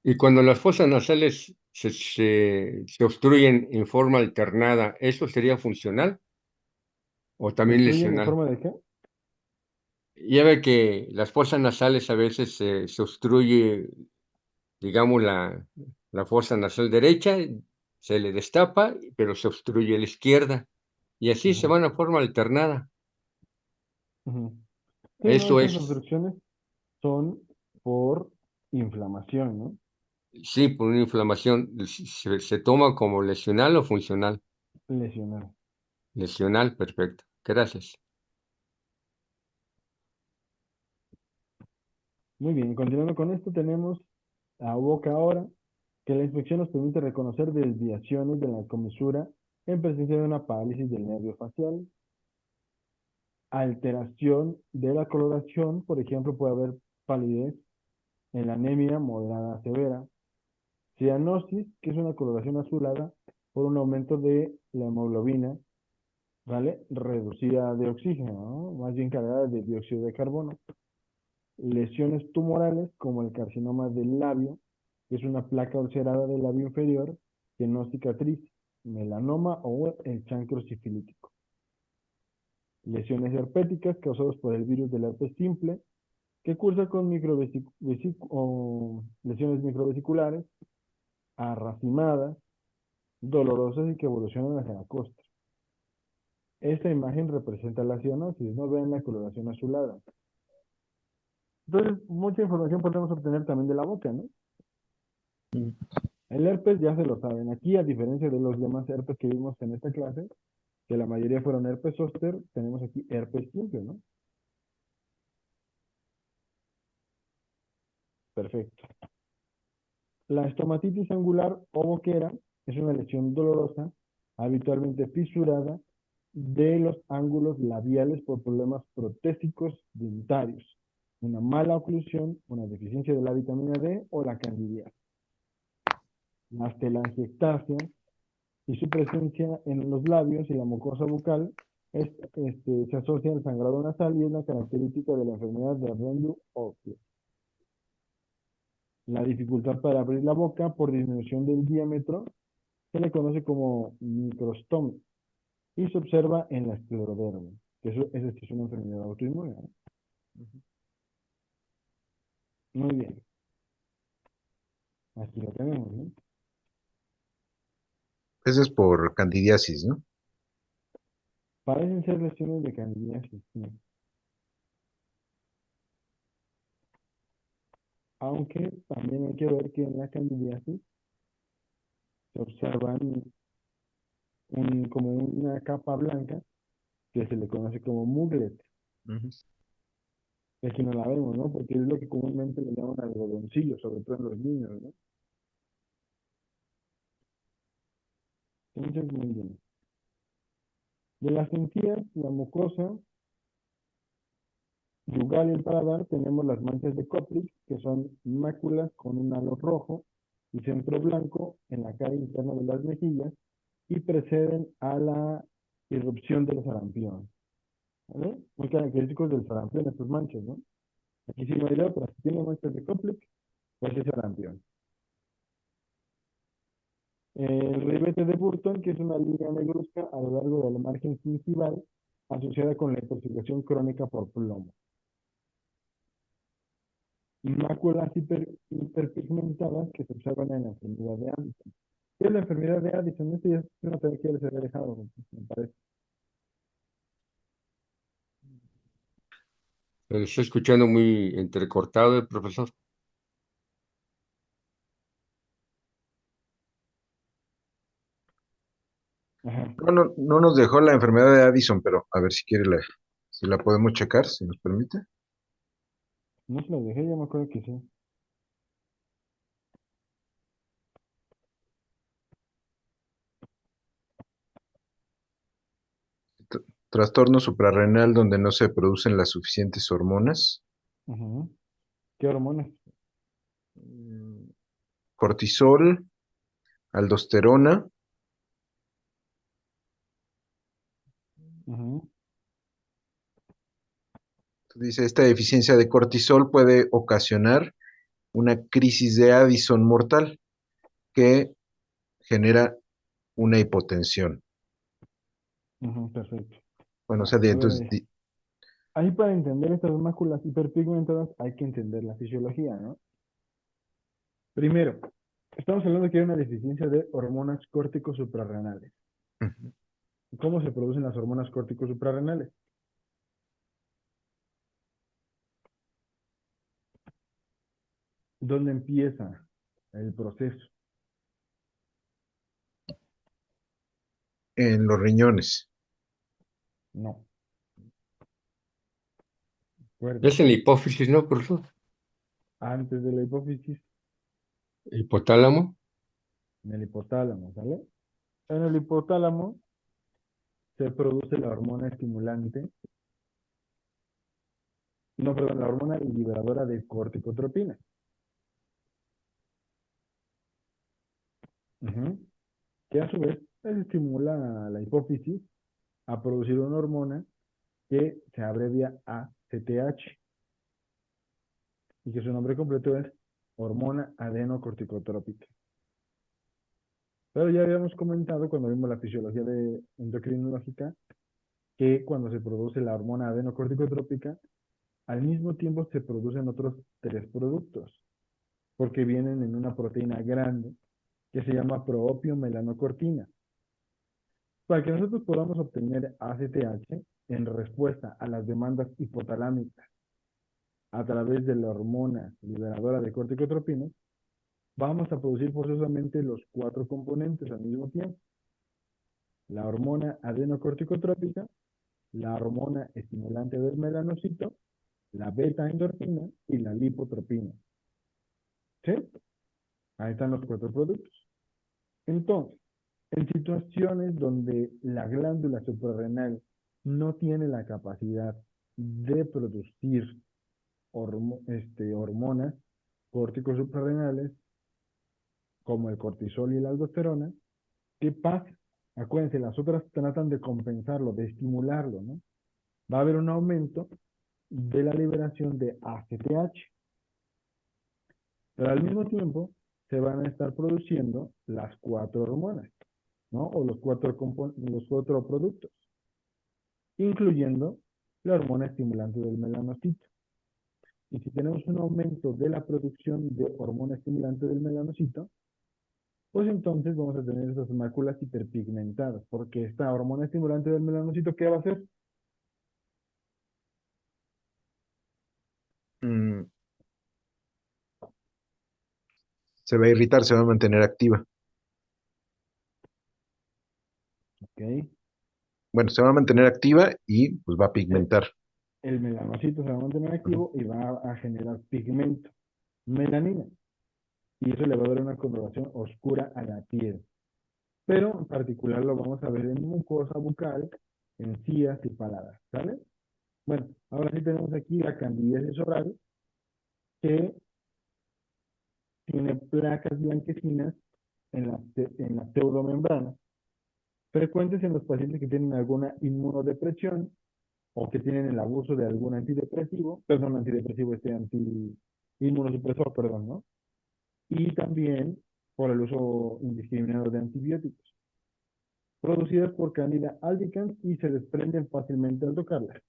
Y cuando las fosas nasales se obstruyen en forma alternada, ¿eso sería funcional o ¿Se también obstruyen en lesional? forma de qué? Ya ve que las fosas nasales a veces se obstruye, digamos, la fosa nasal derecha, se le destapa, pero se obstruye la izquierda, y así se Ujú, van a forma alternada. ujú. Sí, no, Eso estas es, obstrucciones son por inflamación, ¿no? sí, por una inflamación, se toma como lesional o funcional. Lesional. Lesional, perfecto. Gracias. Muy bien, continuando con esto, tenemos a boca ahora, que la inspección nos permite reconocer desviaciones de la comisura en presencia de una parálisis del nervio facial, alteración de la coloración, por ejemplo, puede haber palidez en la anemia moderada severa, cianosis, que es una coloración azulada por un aumento de la hemoglobina, ¿vale? Reducida de oxígeno, ¿no? Más bien cargada de dióxido de carbono. Lesiones tumorales como el carcinoma del labio, que es una placa ulcerada del labio inferior que no cicatriza, melanoma o el chancro sifilítico. Lesiones herpéticas causadas por el virus del herpes simple, que cursa con lesiones microvesiculares, arracimadas, dolorosas y que evolucionan hacia la costra. Esta imagen representa la cianosis, no vean la coloración azulada. Entonces, mucha información podemos obtener también de la boca, ¿no? Mm. El herpes ya se lo saben. Aquí, a diferencia de los demás herpes que vimos en esta clase, que la mayoría fueron herpes zóster, tenemos aquí herpes simple, ¿no? Perfecto. La estomatitis angular o boquera es una lesión dolorosa, habitualmente fisurada, de los ángulos labiales por problemas protésicos dentarios, una mala oclusión, una deficiencia de la vitamina D o la candidiasis. La telangiectasia y su presencia en los labios y la mucosa bucal se asocia al sangrado nasal y es la característica de la enfermedad de Rendu-Oculo. La dificultad para abrir la boca por disminución del diámetro se le conoce como microstomía y se observa en la escleroderma, que esa sí es una enfermedad autoinmune, ¿no? Muy bien, aquí lo tenemos, ¿no? Ese es por candidiasis, ¿no? Parecen ser lesiones de candidiasis, sí. Aunque también hay que ver que en la candidiasis se observan como una capa blanca que se le conoce como muglet. Ujú. Y aquí no la vemos, ¿no? Porque es lo que comúnmente le llaman algodoncillo, sobre todo en los niños, ¿no? Entonces, muy bien. De las encías, la mucosa, yugal y el paladar, tenemos las manchas de Koplik, que son máculas con un halo rojo y centro blanco en la cara interna de las mejillas y preceden a la irrupción del sarampión. ¿Vale? Muy característicos del sarampión estos manchas, ¿no? Aquí sí no hay idea, pero si tiene manchas de Koplik, pues es sarampión. El ribete de Burton, que es una línea negruzca a lo largo del margen gingival asociada con la intoxicación crónica por plomo. Máculas hiperpigmentadas que se observan en la enfermedad de Addison. ¿Qué es la enfermedad de Addison? Esto ya es una tarea que ya les había dejado, me parece. Lo estoy escuchando muy entrecortado el profesor. Ajá. No nos dejó la enfermedad de Addison, pero a ver si quiere si la podemos checar, si nos permite. No se lo dejé, ya me acuerdo que sí. Trastorno suprarrenal donde no se producen las suficientes hormonas. Ujú. ¿Qué hormonas? Mm, Cortisol, aldosterona. Ujú. Dice, esta deficiencia de cortisol puede ocasionar una crisis de Addison mortal que genera una hipotensión. Ujú, perfecto. Bueno, o sea, Va, a ver, entonces, ahí para entender estas máculas hiperpigmentadas hay que entender la fisiología, ¿no? Primero, estamos hablando que hay una deficiencia de hormonas córticos suprarrenales. ujú, ¿Cómo se producen las hormonas córticos suprarrenales? ¿Dónde empieza el proceso? en los riñones. No, Es acuérdense. en la hipófisis, ¿no, profesor? Antes de la hipófisis, Hipotálamo. en el hipotálamo, ¿sale? En el hipotálamo se produce la hormona estimulante, no, perdón, la hormona liberadora de corticotropina. Ujú. Que a su vez estimula a la hipófisis a producir una hormona que se abrevia ACTH y que su nombre completo es hormona adenocorticotrópica. Pero ya habíamos comentado cuando vimos la fisiología endocrinológica que cuando se produce la hormona adenocorticotrópica, al mismo tiempo se producen otros tres productos, porque vienen en una proteína grande que se llama proopio melanocortina. Para que nosotros podamos obtener ACTH en respuesta a las demandas hipotalámicas a través de la hormona liberadora de corticotropinas, vamos a producir forzosamente los cuatro componentes al mismo tiempo. La hormona adenocorticotrópica, la hormona estimulante del melanocito, la beta endorfina y la lipotropina. ¿Sí? Ahí están los cuatro productos. Entonces, en situaciones donde la glándula suprarrenal no tiene la capacidad de producir hormonas córticos suprarrenales, como el cortisol y la aldosterona, ¿qué pasa? Acuérdense, las otras tratan de compensarlo, de estimularlo, ¿no? Va a haber un aumento de la liberación de ACTH, pero al mismo tiempo se van a estar produciendo las cuatro hormonas, ¿no? O los cuatro productos, incluyendo la hormona estimulante del melanocito. Y si tenemos un aumento de la producción de hormona estimulante del melanocito, pues entonces vamos a tener esas máculas hiperpigmentadas, porque esta hormona estimulante del melanocito, ¿qué va a hacer? mm, se va a irritar, se va a mantener activa. Ok. Bueno, se va a mantener activa y pues va a ¿Sí? pigmentar. el melanocito se va a mantener activo y va a generar pigmento, melanina, y eso le va a dar una coloración oscura a la piel. Pero en particular lo vamos a ver en mucosa bucal, encías y paladar, ¿sale? Bueno, ahora sí tenemos aquí la candidiasis oral, que tiene placas blanquecinas en la pseudomembrana, frecuentes en los pacientes que tienen alguna inmunodepresión o que tienen el abuso de algún antidepresivo, perdón, antidepresivo, inmunosupresor, perdón, ¿no? Y también por el uso indiscriminado de antibióticos, producidas por Candida albicans y se desprenden fácilmente al tocarlas.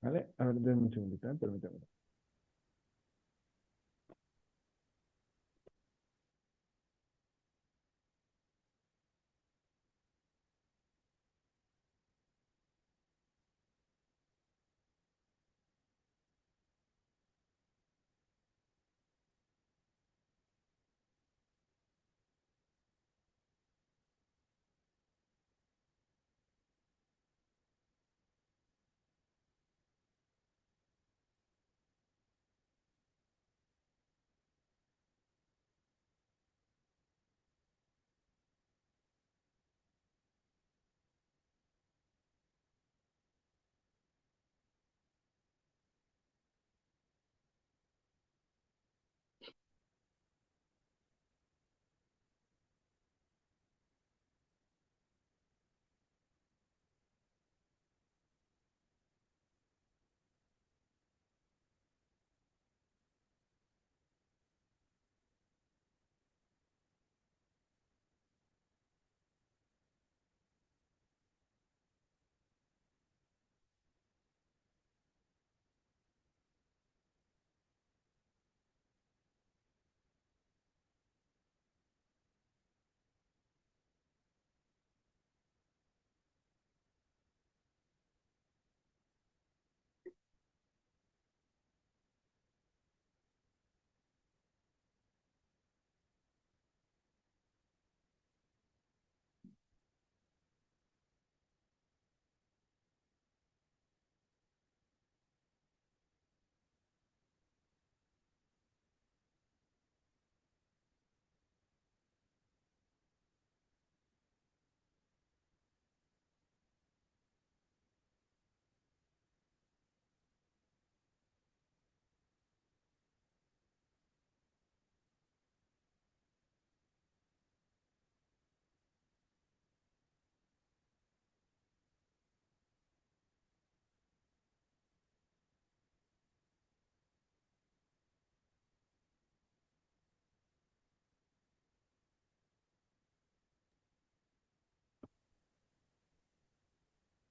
¿Vale? A ver, denme un segundito, permítanme.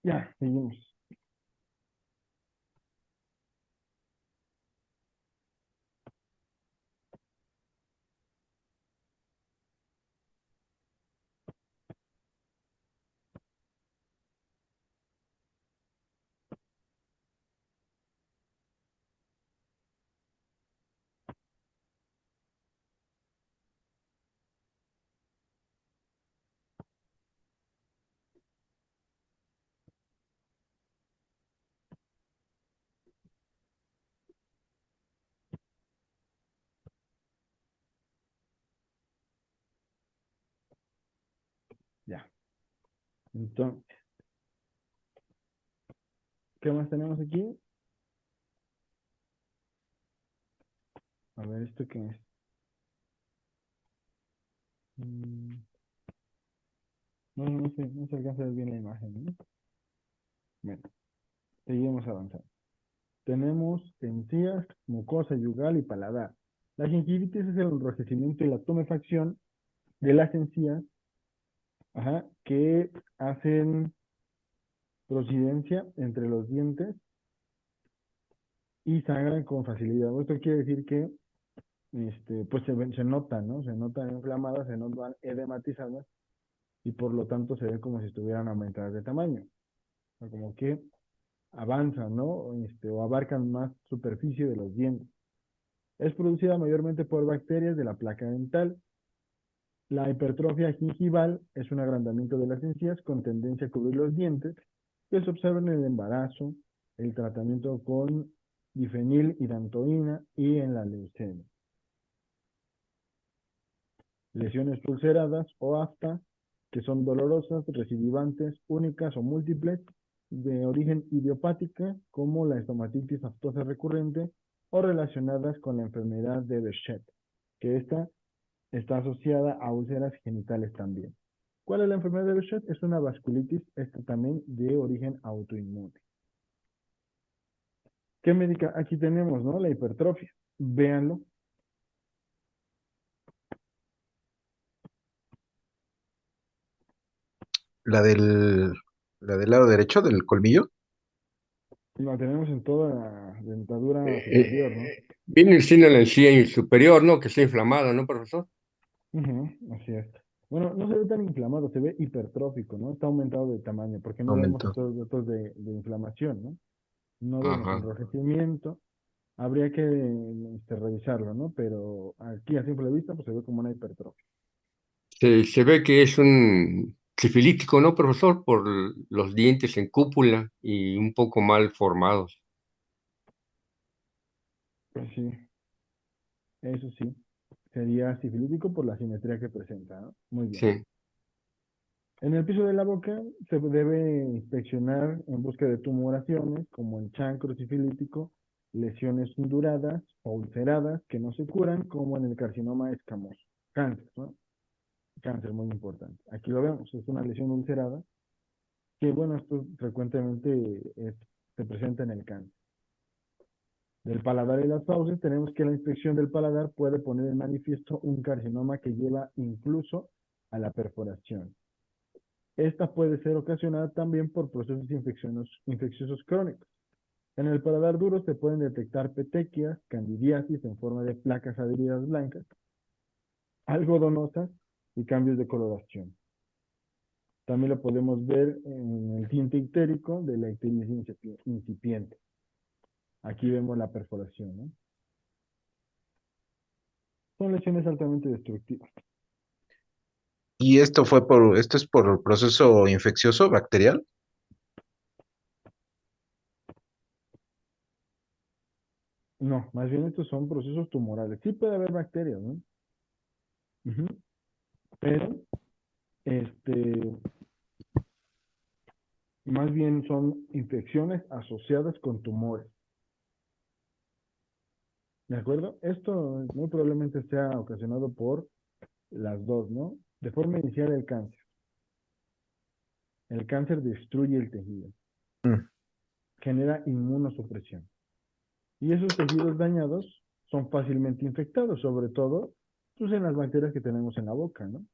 Ya, seguimos. Ya. Entonces, ¿qué más tenemos aquí? A ver, ¿esto qué es? Mm, no se alcanza a ver bien la imagen, ¿no? Bueno, seguimos avanzando. Tenemos encías, mucosa yugal y paladar. La gingivitis es el enrojecimiento y la tumefacción de las encías, ajá, que hacen prosidencia entre los dientes y sangran con facilidad. Esto quiere decir que pues se notan, ¿no? Se notan inflamadas, se notan edematizadas y por lo tanto se ven como si estuvieran aumentadas de tamaño. O sea, como que avanzan, ¿no? O abarcan más superficie de los dientes. Es producida mayormente por bacterias de la placa dental. La hipertrofia gingival es un agrandamiento de las encías con tendencia a cubrir los dientes que se observa en el embarazo, el tratamiento con difenilhidantoína y en la leucemia. Lesiones ulceradas o afta, que son dolorosas, recidivantes, únicas o múltiples, de origen idiopática, como la estomatitis aftosa recurrente, o relacionadas con la enfermedad de Behçet, que esta está asociada a úlceras genitales también. ¿Cuál es la enfermedad de Behçet? Es una vasculitis, esta también de origen autoinmune. ¿Qué médica? Aquí tenemos, ¿no? La hipertrofia. Véanlo. La del lado derecho del colmillo. La tenemos en toda la dentadura superior, ¿no? Viene siendo la encía superior, ¿no? Que está inflamada, ¿no, profesor? Ujú, así es. Bueno, no se ve tan inflamado, se ve hipertrófico, ¿no? Está aumentado de tamaño, porque no vemos Aumentó. estos datos de inflamación, ¿no? No vemos Ajá. enrojecimiento. Habría que revisarlo, ¿no? Pero aquí a simple vista, pues se ve como una hipertrofia. Se ve que es un sifilítico, ¿no, profesor? Por los dientes en cúpula y un poco mal formados. Pues sí, eso sí. Sería sifilítico por la simetría que presenta, ¿no? Muy bien. Sí. En el piso de la boca se debe inspeccionar en busca de tumoraciones como el chancro sifilítico, lesiones induradas o ulceradas que no se curan, como en el carcinoma escamoso. Cáncer, ¿no? Cáncer muy importante. Aquí lo vemos, es una lesión ulcerada que, bueno, esto frecuentemente se presenta en el cáncer. Del paladar y las fauces tenemos que la inspección del paladar puede poner en manifiesto un carcinoma que lleva incluso a la perforación. Esta puede ser ocasionada también por procesos infecciosos crónicos. En el paladar duro se pueden detectar petequias, candidiasis en forma de placas adheridas blancas, algodonosas y cambios de coloración. También lo podemos ver en el tinte ictérico de la ictericia incipiente. Aquí vemos la perforación, ¿no? Son lesiones altamente destructivas. Y esto es por proceso infeccioso bacterial. No, más bien estos son procesos tumorales. Sí puede haber bacterias, ¿no? Ujú. Pero, este, más bien son infecciones asociadas con tumores. ¿De acuerdo? Esto muy probablemente sea ocasionado por las dos, ¿no? De forma inicial el cáncer. El cáncer destruye el tejido, Mm. genera inmunosupresión. Y esos tejidos dañados son fácilmente infectados, sobre todo pues, en las bacterias que tenemos en la boca, ¿no?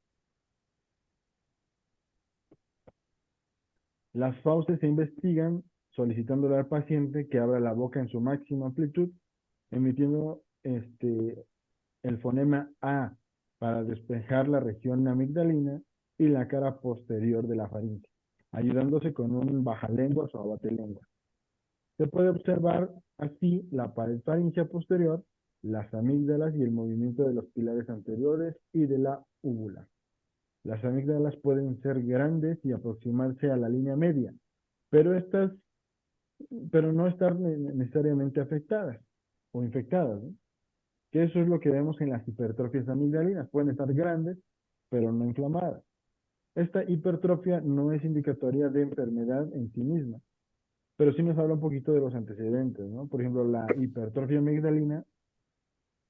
Las fauces se investigan solicitándole al paciente que abra la boca en su máxima amplitud, emitiendo el fonema A para despejar la región amigdalina y la cara posterior de la faringe, ayudándose con un bajalenguas o abatelenguas. Se puede observar así la pared faríngea posterior, las amígdalas y el movimiento de los pilares anteriores y de la úvula. Las amígdalas pueden ser grandes y aproximarse a la línea media, pero pero no estar necesariamente afectadas o infectadas, ¿no? Que eso es lo que vemos en las hipertrofias amigdalinas. Pueden estar grandes, pero no inflamadas. Esta hipertrofia no es indicatoria de enfermedad en sí misma, pero sí nos habla un poquito de los antecedentes, ¿no? Por ejemplo, la hipertrofia amigdalina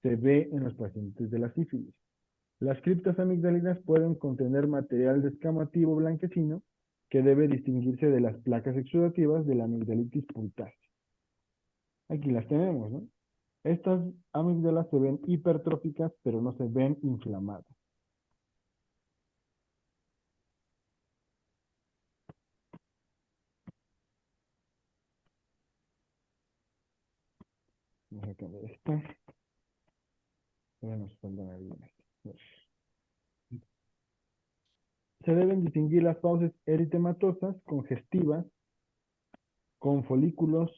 se ve en los pacientes de la sífilis. Las criptas amigdalinas pueden contener material descamativo blanquecino que debe distinguirse de las placas exudativas de la amigdalitis pultácea. Aquí las tenemos, ¿no? Estas amígdalas se ven hipertróficas, pero no se ven inflamadas. Vamos a cambiar esta. Nos faltan algunas. Se deben distinguir las fauces eritematosas, congestivas, con folículos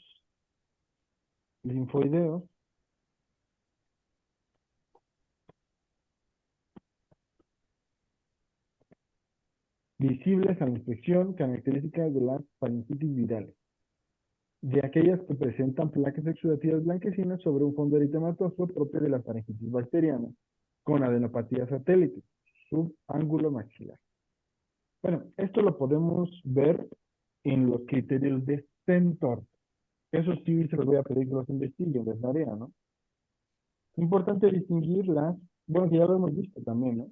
linfoideos, visibles a la inspección, características de las faringitis virales, de aquellas que presentan placas exudativas blanquecinas sobre un fondo eritematoso propio de la faringitis bacteriana, con adenopatía satélite, subángulo maxilar. Bueno, esto lo podemos ver en los criterios de Stentor. Eso sí se los voy a pedir que los investiguen de tarea, ¿no? Importante distinguir bueno, que ya lo hemos visto también, ¿no?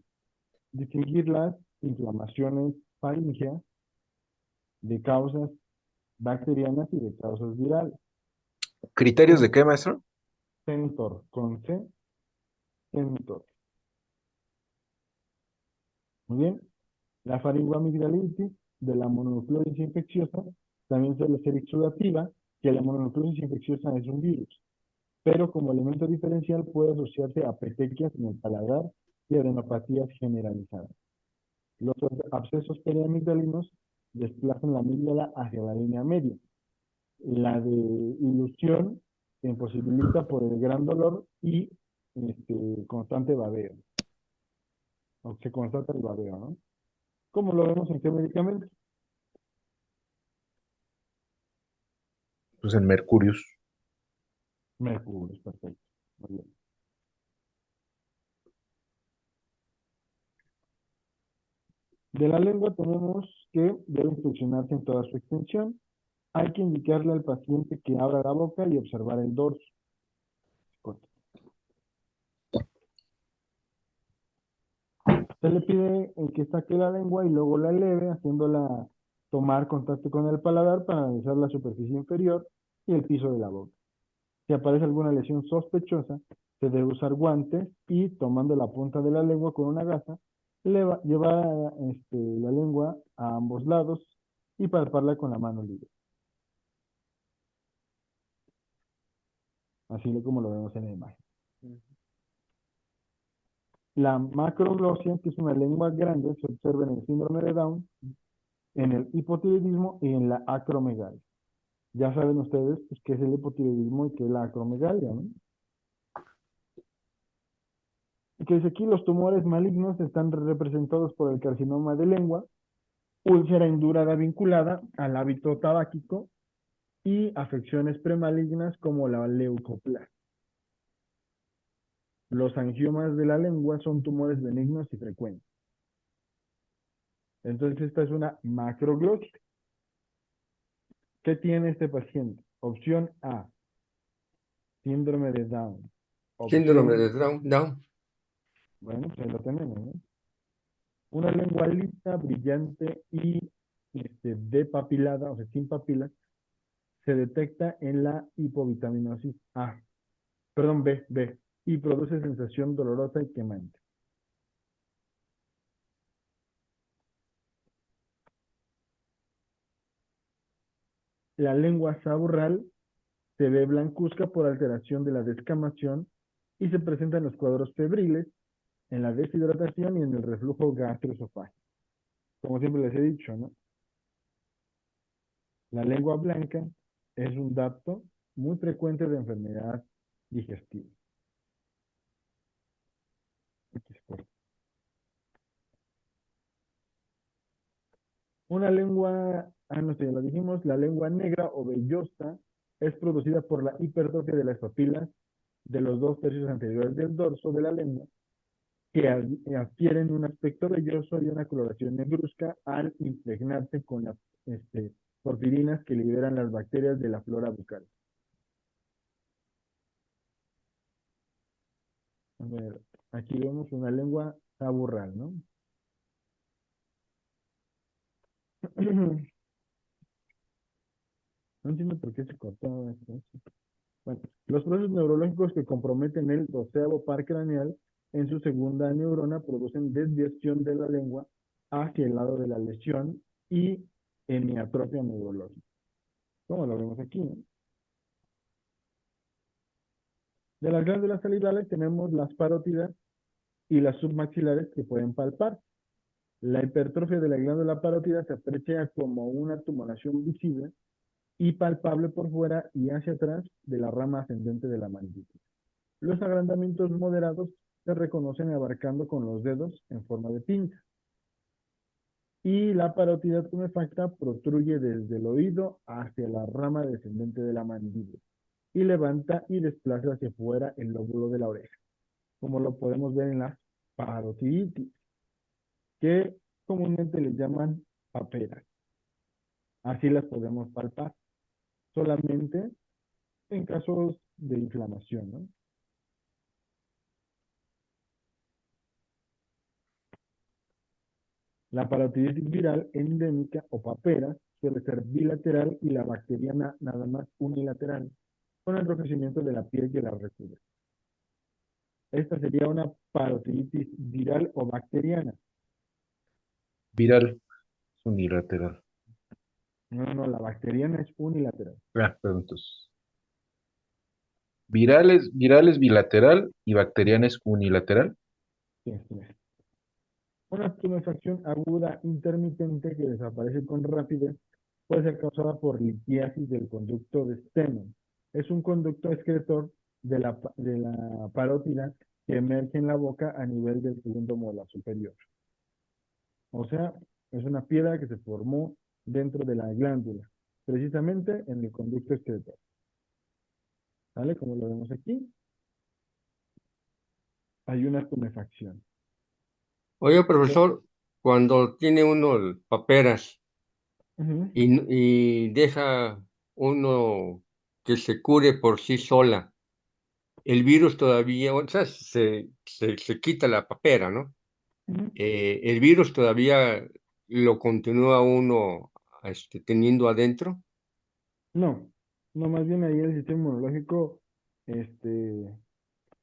Distinguir las inflamaciones faríngeas de causas bacterianas y de causas virales. ¿Criterios de qué, maestro? Stentor, con C, Stentor. Muy bien. La faringoamigdalitis de la mononucleosis infecciosa también suele ser exudativa, que la mononucleosis infecciosa es un virus, pero como elemento diferencial puede asociarse a petequias en el paladar y adenopatías generalizadas. Los abscesos periamigdalinos desplazan la amígdala hacia la línea media. La de ilusión se imposibilita por el gran dolor y constante babeo. O se constata el babeo, ¿no? ¿Cómo lo vemos en qué medicamentos? Pues en Mercurius. Mercurio, perfecto. Muy bien. De la lengua tenemos que debe inspeccionarse en toda su extensión. Hay que indicarle al paciente que abra la boca y observar el dorso. Se le pide que saque la lengua y luego la eleve, haciéndola tomar contacto con el paladar para analizar la superficie inferior y el piso de la boca. Si aparece alguna lesión sospechosa, se debe usar guantes y tomando la punta de la lengua con una gasa, llevar la lengua a ambos lados y palparla con la mano libre. Así como lo vemos en la imagen. La macroglosia, que es una lengua grande, se observa en el síndrome de Down, en el hipotiroidismo y en la acromegalia. Ya saben ustedes pues, qué es el hipotiroidismo y qué es la acromegalia, ¿no? Y que dice aquí los tumores malignos están representados por el carcinoma de lengua, úlcera indurada vinculada al hábito tabáquico y afecciones premalignas como la leucoplasia. Los angiomas de la lengua son tumores benignos y frecuentes. Entonces esta es una macroglosia. ¿Qué tiene este paciente? Opción A, síndrome de Down. Síndrome Opción, de Down. bueno, pues ahí lo tenemos, ¿no? Una lengua lisa, brillante y depapilada, o sea, sin papilas, se detecta en la hipovitaminosis A, perdón, B, y produce sensación dolorosa y quemante. La lengua saburral se ve blancuzca por alteración de la descamación y se presenta en los cuadros febriles, en la deshidratación y en el reflujo gastroesofágico. Como siempre les he dicho, ¿no? La lengua blanca es un dato muy frecuente de enfermedad digestiva. Una lengua, no sé, ya lo dijimos, la lengua negra o vellosa es producida por la hipertrofia de las papilas de los 2 tercios anteriores del dorso de la lengua, que adquieren un aspecto velloso y una coloración negruzca al impregnarse con las porfirinas que liberan las bacterias de la flora bucal. A ver, aquí vemos una lengua saburral, ¿no? No entiendo por qué se cortaba esto. Bueno, los procesos neurológicos que comprometen el 12º par craneal en su segunda neurona producen desviación de la lengua hacia el lado de la lesión y hemiatrofia neurológica. Como lo vemos aquí, ¿no? De las glándulas salivales tenemos las parótidas y las submaxilares que pueden palpar. La hipertrofia de la glándula parótida se aprecia como una tumoración visible y palpable por fuera y hacia atrás de la rama ascendente de la mandíbula. Los agrandamientos moderados se reconocen abarcando con los dedos en forma de pinza. Y la parótida tumefacta protruye desde el oído hacia la rama descendente de la mandíbula y levanta y desplaza hacia afuera el lóbulo de la oreja, como lo podemos ver en las parotiditis, que comúnmente les llaman paperas. Así las podemos palpar, solamente en casos de inflamación, ¿no? La parotiditis viral endémica o papera suele ser bilateral y la bacteriana nada más unilateral, con enrojecimiento de la piel que la recubre. Esta sería una parotiditis viral o bacteriana. Viral, unilateral. No, la bacteriana es unilateral. Pero entonces, viral es bilateral y bacteriana es unilateral. Sí, sí. Una tumefacción aguda intermitente que desaparece con rapidez puede ser causada por litiasis del conducto de Stenon. Es un conducto excretor de la parótida que emerge en la boca a nivel del segundo molar superior. O sea, es una piedra que se formó dentro de la glándula, precisamente en el conducto excretor. ¿Vale? Como lo vemos aquí, hay una tumefacción. Oye, profesor, cuando tiene uno paperas Ujú. y deja uno que se cure por sí sola, el virus todavía, o sea, se quita la papera, ¿no? Ujú. El virus todavía lo continúa uno teniendo adentro. No, no, más bien ahí el sistema inmunológico, este,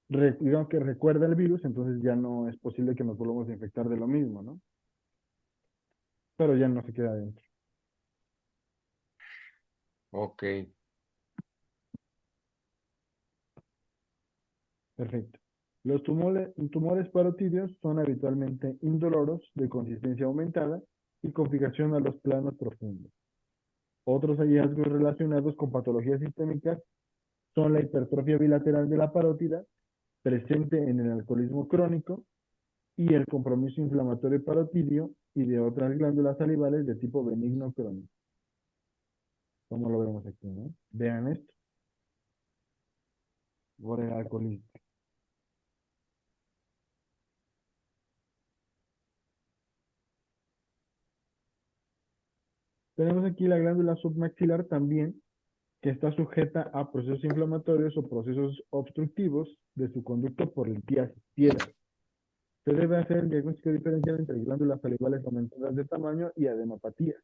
digamos que recuerda el virus, entonces ya no es posible que nos volvamos a infectar de lo mismo, ¿no? Pero ya no se queda adentro. Ok. Perfecto. Los tumores parotídeos son habitualmente indoloros, de consistencia aumentada y con fijación a los planos profundos. Otros hallazgos relacionados con patologías sistémicas son la hipertrofia bilateral de la parótida, presente en el alcoholismo crónico, y el compromiso inflamatorio parotidio y de otras glándulas salivales de tipo benigno crónico, como lo vemos aquí, ¿no? Vean esto, por el alcoholismo. Tenemos aquí la glándula submaxilar también, que está sujeta a procesos inflamatorios o procesos obstructivos de su conducto por litiasis, piedra. Se debe hacer el diagnóstico diferencial entre glándulas salivales aumentadas de tamaño y adenopatías,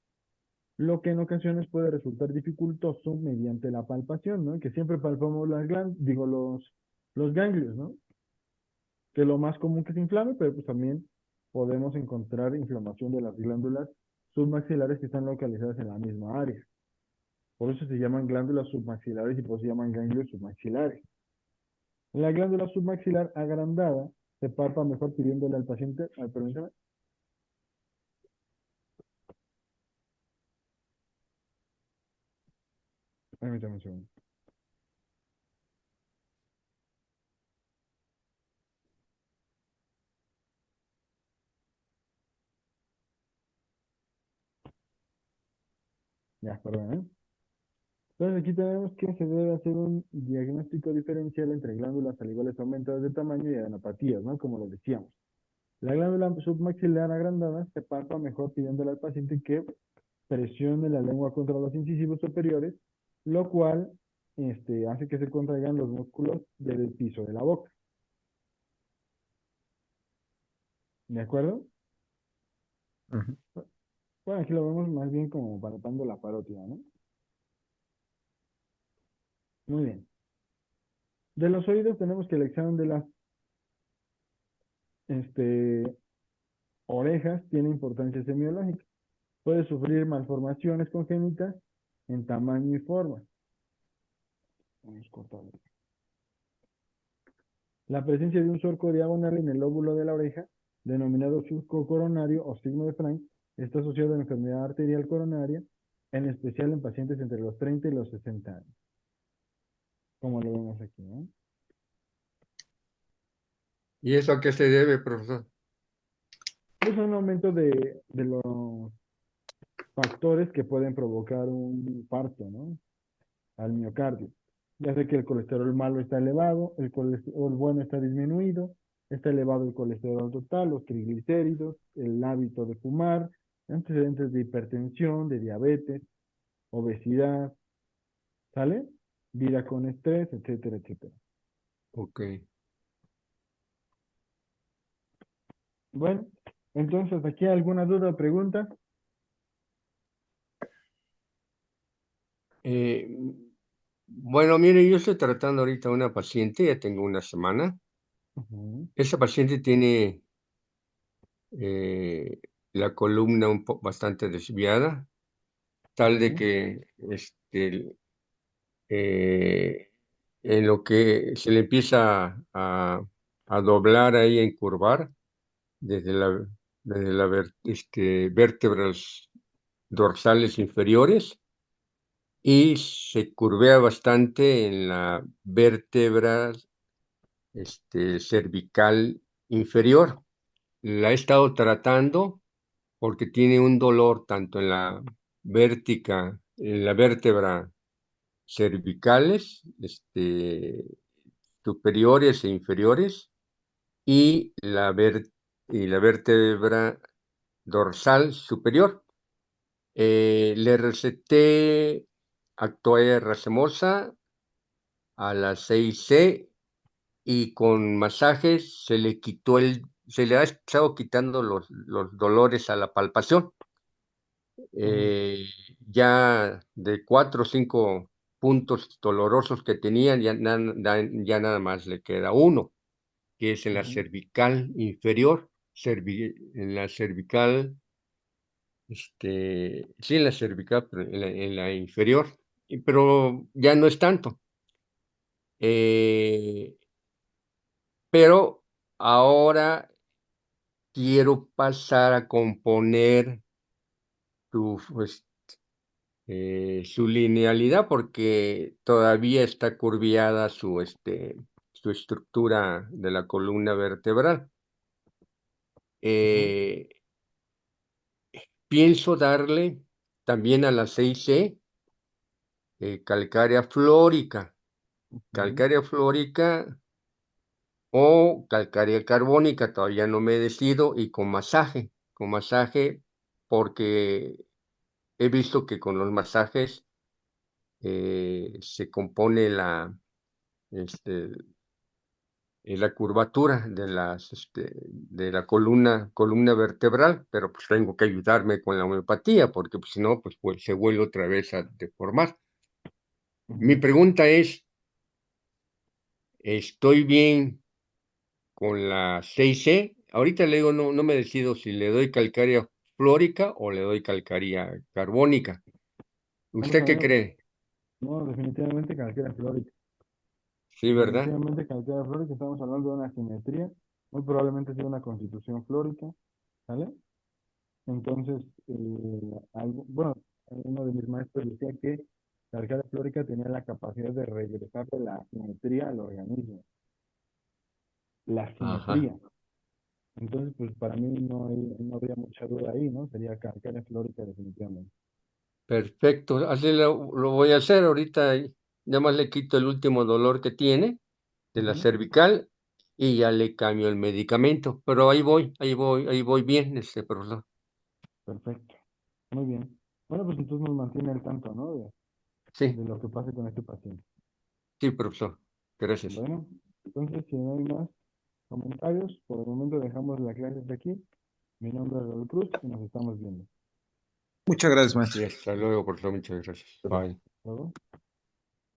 lo que en ocasiones puede resultar dificultoso mediante la palpación, ¿no? Que siempre palpamos los ganglios, ¿no? Que es lo más común que se inflame, pero pues también podemos encontrar inflamación de las glándulas submaxilares que están localizadas en la misma área. Por eso se llaman glándulas submaxilares y por eso se llaman ganglios submaxilares. La glándula submaxilar agrandada se palpa mejor pidiéndole al paciente, permítame, permítame un segundo. Ya, perdón, ¿eh? Entonces aquí tenemos que se debe hacer un diagnóstico diferencial entre glándulas salivales aumentadas de tamaño y adenopatías, ¿no? Como lo decíamos. La glándula submaxilar agrandada se palpa mejor pidiéndole al paciente que presione la lengua contra los incisivos superiores, lo cual hace que se contraigan los músculos del piso de la boca. ¿De acuerdo? Ujú. Bueno, aquí lo vemos más bien como palpando la parótida, ¿no? Muy bien. De los oídos tenemos que el examen de las este, orejas tiene importancia semiológica. Puede sufrir malformaciones congénitas en tamaño y forma. Vamos a cortarlo. La presencia de un surco diagonal en el lóbulo de la oreja, denominado surco coronario o signo de Frank, está asociado a la enfermedad arterial coronaria, en especial en pacientes entre los 30 y los 60 años. Como lo vemos aquí, ¿no? ¿Y eso a qué se debe, profesor? Es un aumento de los factores que pueden provocar un infarto, ¿no? Al miocardio. Ya sé que el colesterol malo está elevado, el colesterol bueno está disminuido, está elevado el colesterol total, los triglicéridos, el hábito de fumar, antecedentes de hipertensión, de diabetes, obesidad, ¿sale? Vida con estrés, etcétera, etcétera. Ok. Bueno, entonces, ¿aquí alguna duda o pregunta? Eh, bueno, mire, yo estoy tratando ahorita a una paciente, ya tengo una semana. Ujú, Esa paciente tiene eh, la columna bastante desviada, tal de ujú, que eh, en lo que se le empieza a doblar ahí, a encurvar, desde vértebras dorsales inferiores y se curvea bastante en la vértebra cervical inferior. La he estado tratando porque tiene un dolor tanto en en la vértebra cervicales, superiores e inferiores, y y la vértebra dorsal superior. Le receté Actoea racemosa a la 6C y con masajes se le ha estado quitando los dolores a la palpación. ujú, Eh, ya de 4 o 5 puntos dolorosos que tenían, ya nada más le queda uno, que es en la ujú, cervical inferior, en la cervical, sí, en la cervical, pero en la inferior, pero ya no es tanto. Eh, pero ahora quiero pasar a componer su, pues, su linealidad porque todavía está curviada su estructura de la columna vertebral. ujú, Eh, Pienso darle también a la 6C calcárea flórica, ujú. calcárea flórica o calcárea carbónica, todavía no me decido, y con masaje porque he visto que con los masajes se compone este, la curvatura de la columna vertebral, pero pues tengo que ayudarme con la homeopatía, porque pues, si no, pues se vuelve otra vez a deformar. Mi Ujú. pregunta es, ¿estoy bien con la 6C? Ahorita le digo, no me decido si le doy calcárea flórica o le doy calcárea carbónica. Vamos ¿Usted a qué ver, cree? no, definitivamente calcárea flórica. Sí, ¿verdad? Definitivamente calcárea flórica, estamos hablando de una simetría, muy probablemente sea una constitución flórica, ¿sale? Entonces, bueno, uno de mis maestros decía que la calcárea flórica tenía la capacidad de regresar de la simetría al organismo, la Ajá. simetría. Entonces, pues para mí no habría mucha duda ahí, ¿no? Sería calcárea flórica definitivamente. Perfecto, así lo voy a hacer ahorita. Nada más le quito el último dolor que tiene de la Ujú. cervical y ya le cambio el medicamento. Pero ahí voy bien, profesor. Perfecto, muy bien. Bueno, pues entonces nos mantiene al tanto, ¿no? Sí, De lo que pase con este paciente. sí, profesor. Gracias. Bueno, entonces si no hay más comentarios, por el momento dejamos la clase hasta aquí. Mi nombre es Raúl Cruz y nos estamos viendo. Muchas gracias, maestro. Hasta luego, profesor. Muchas gracias. Bye. Luego.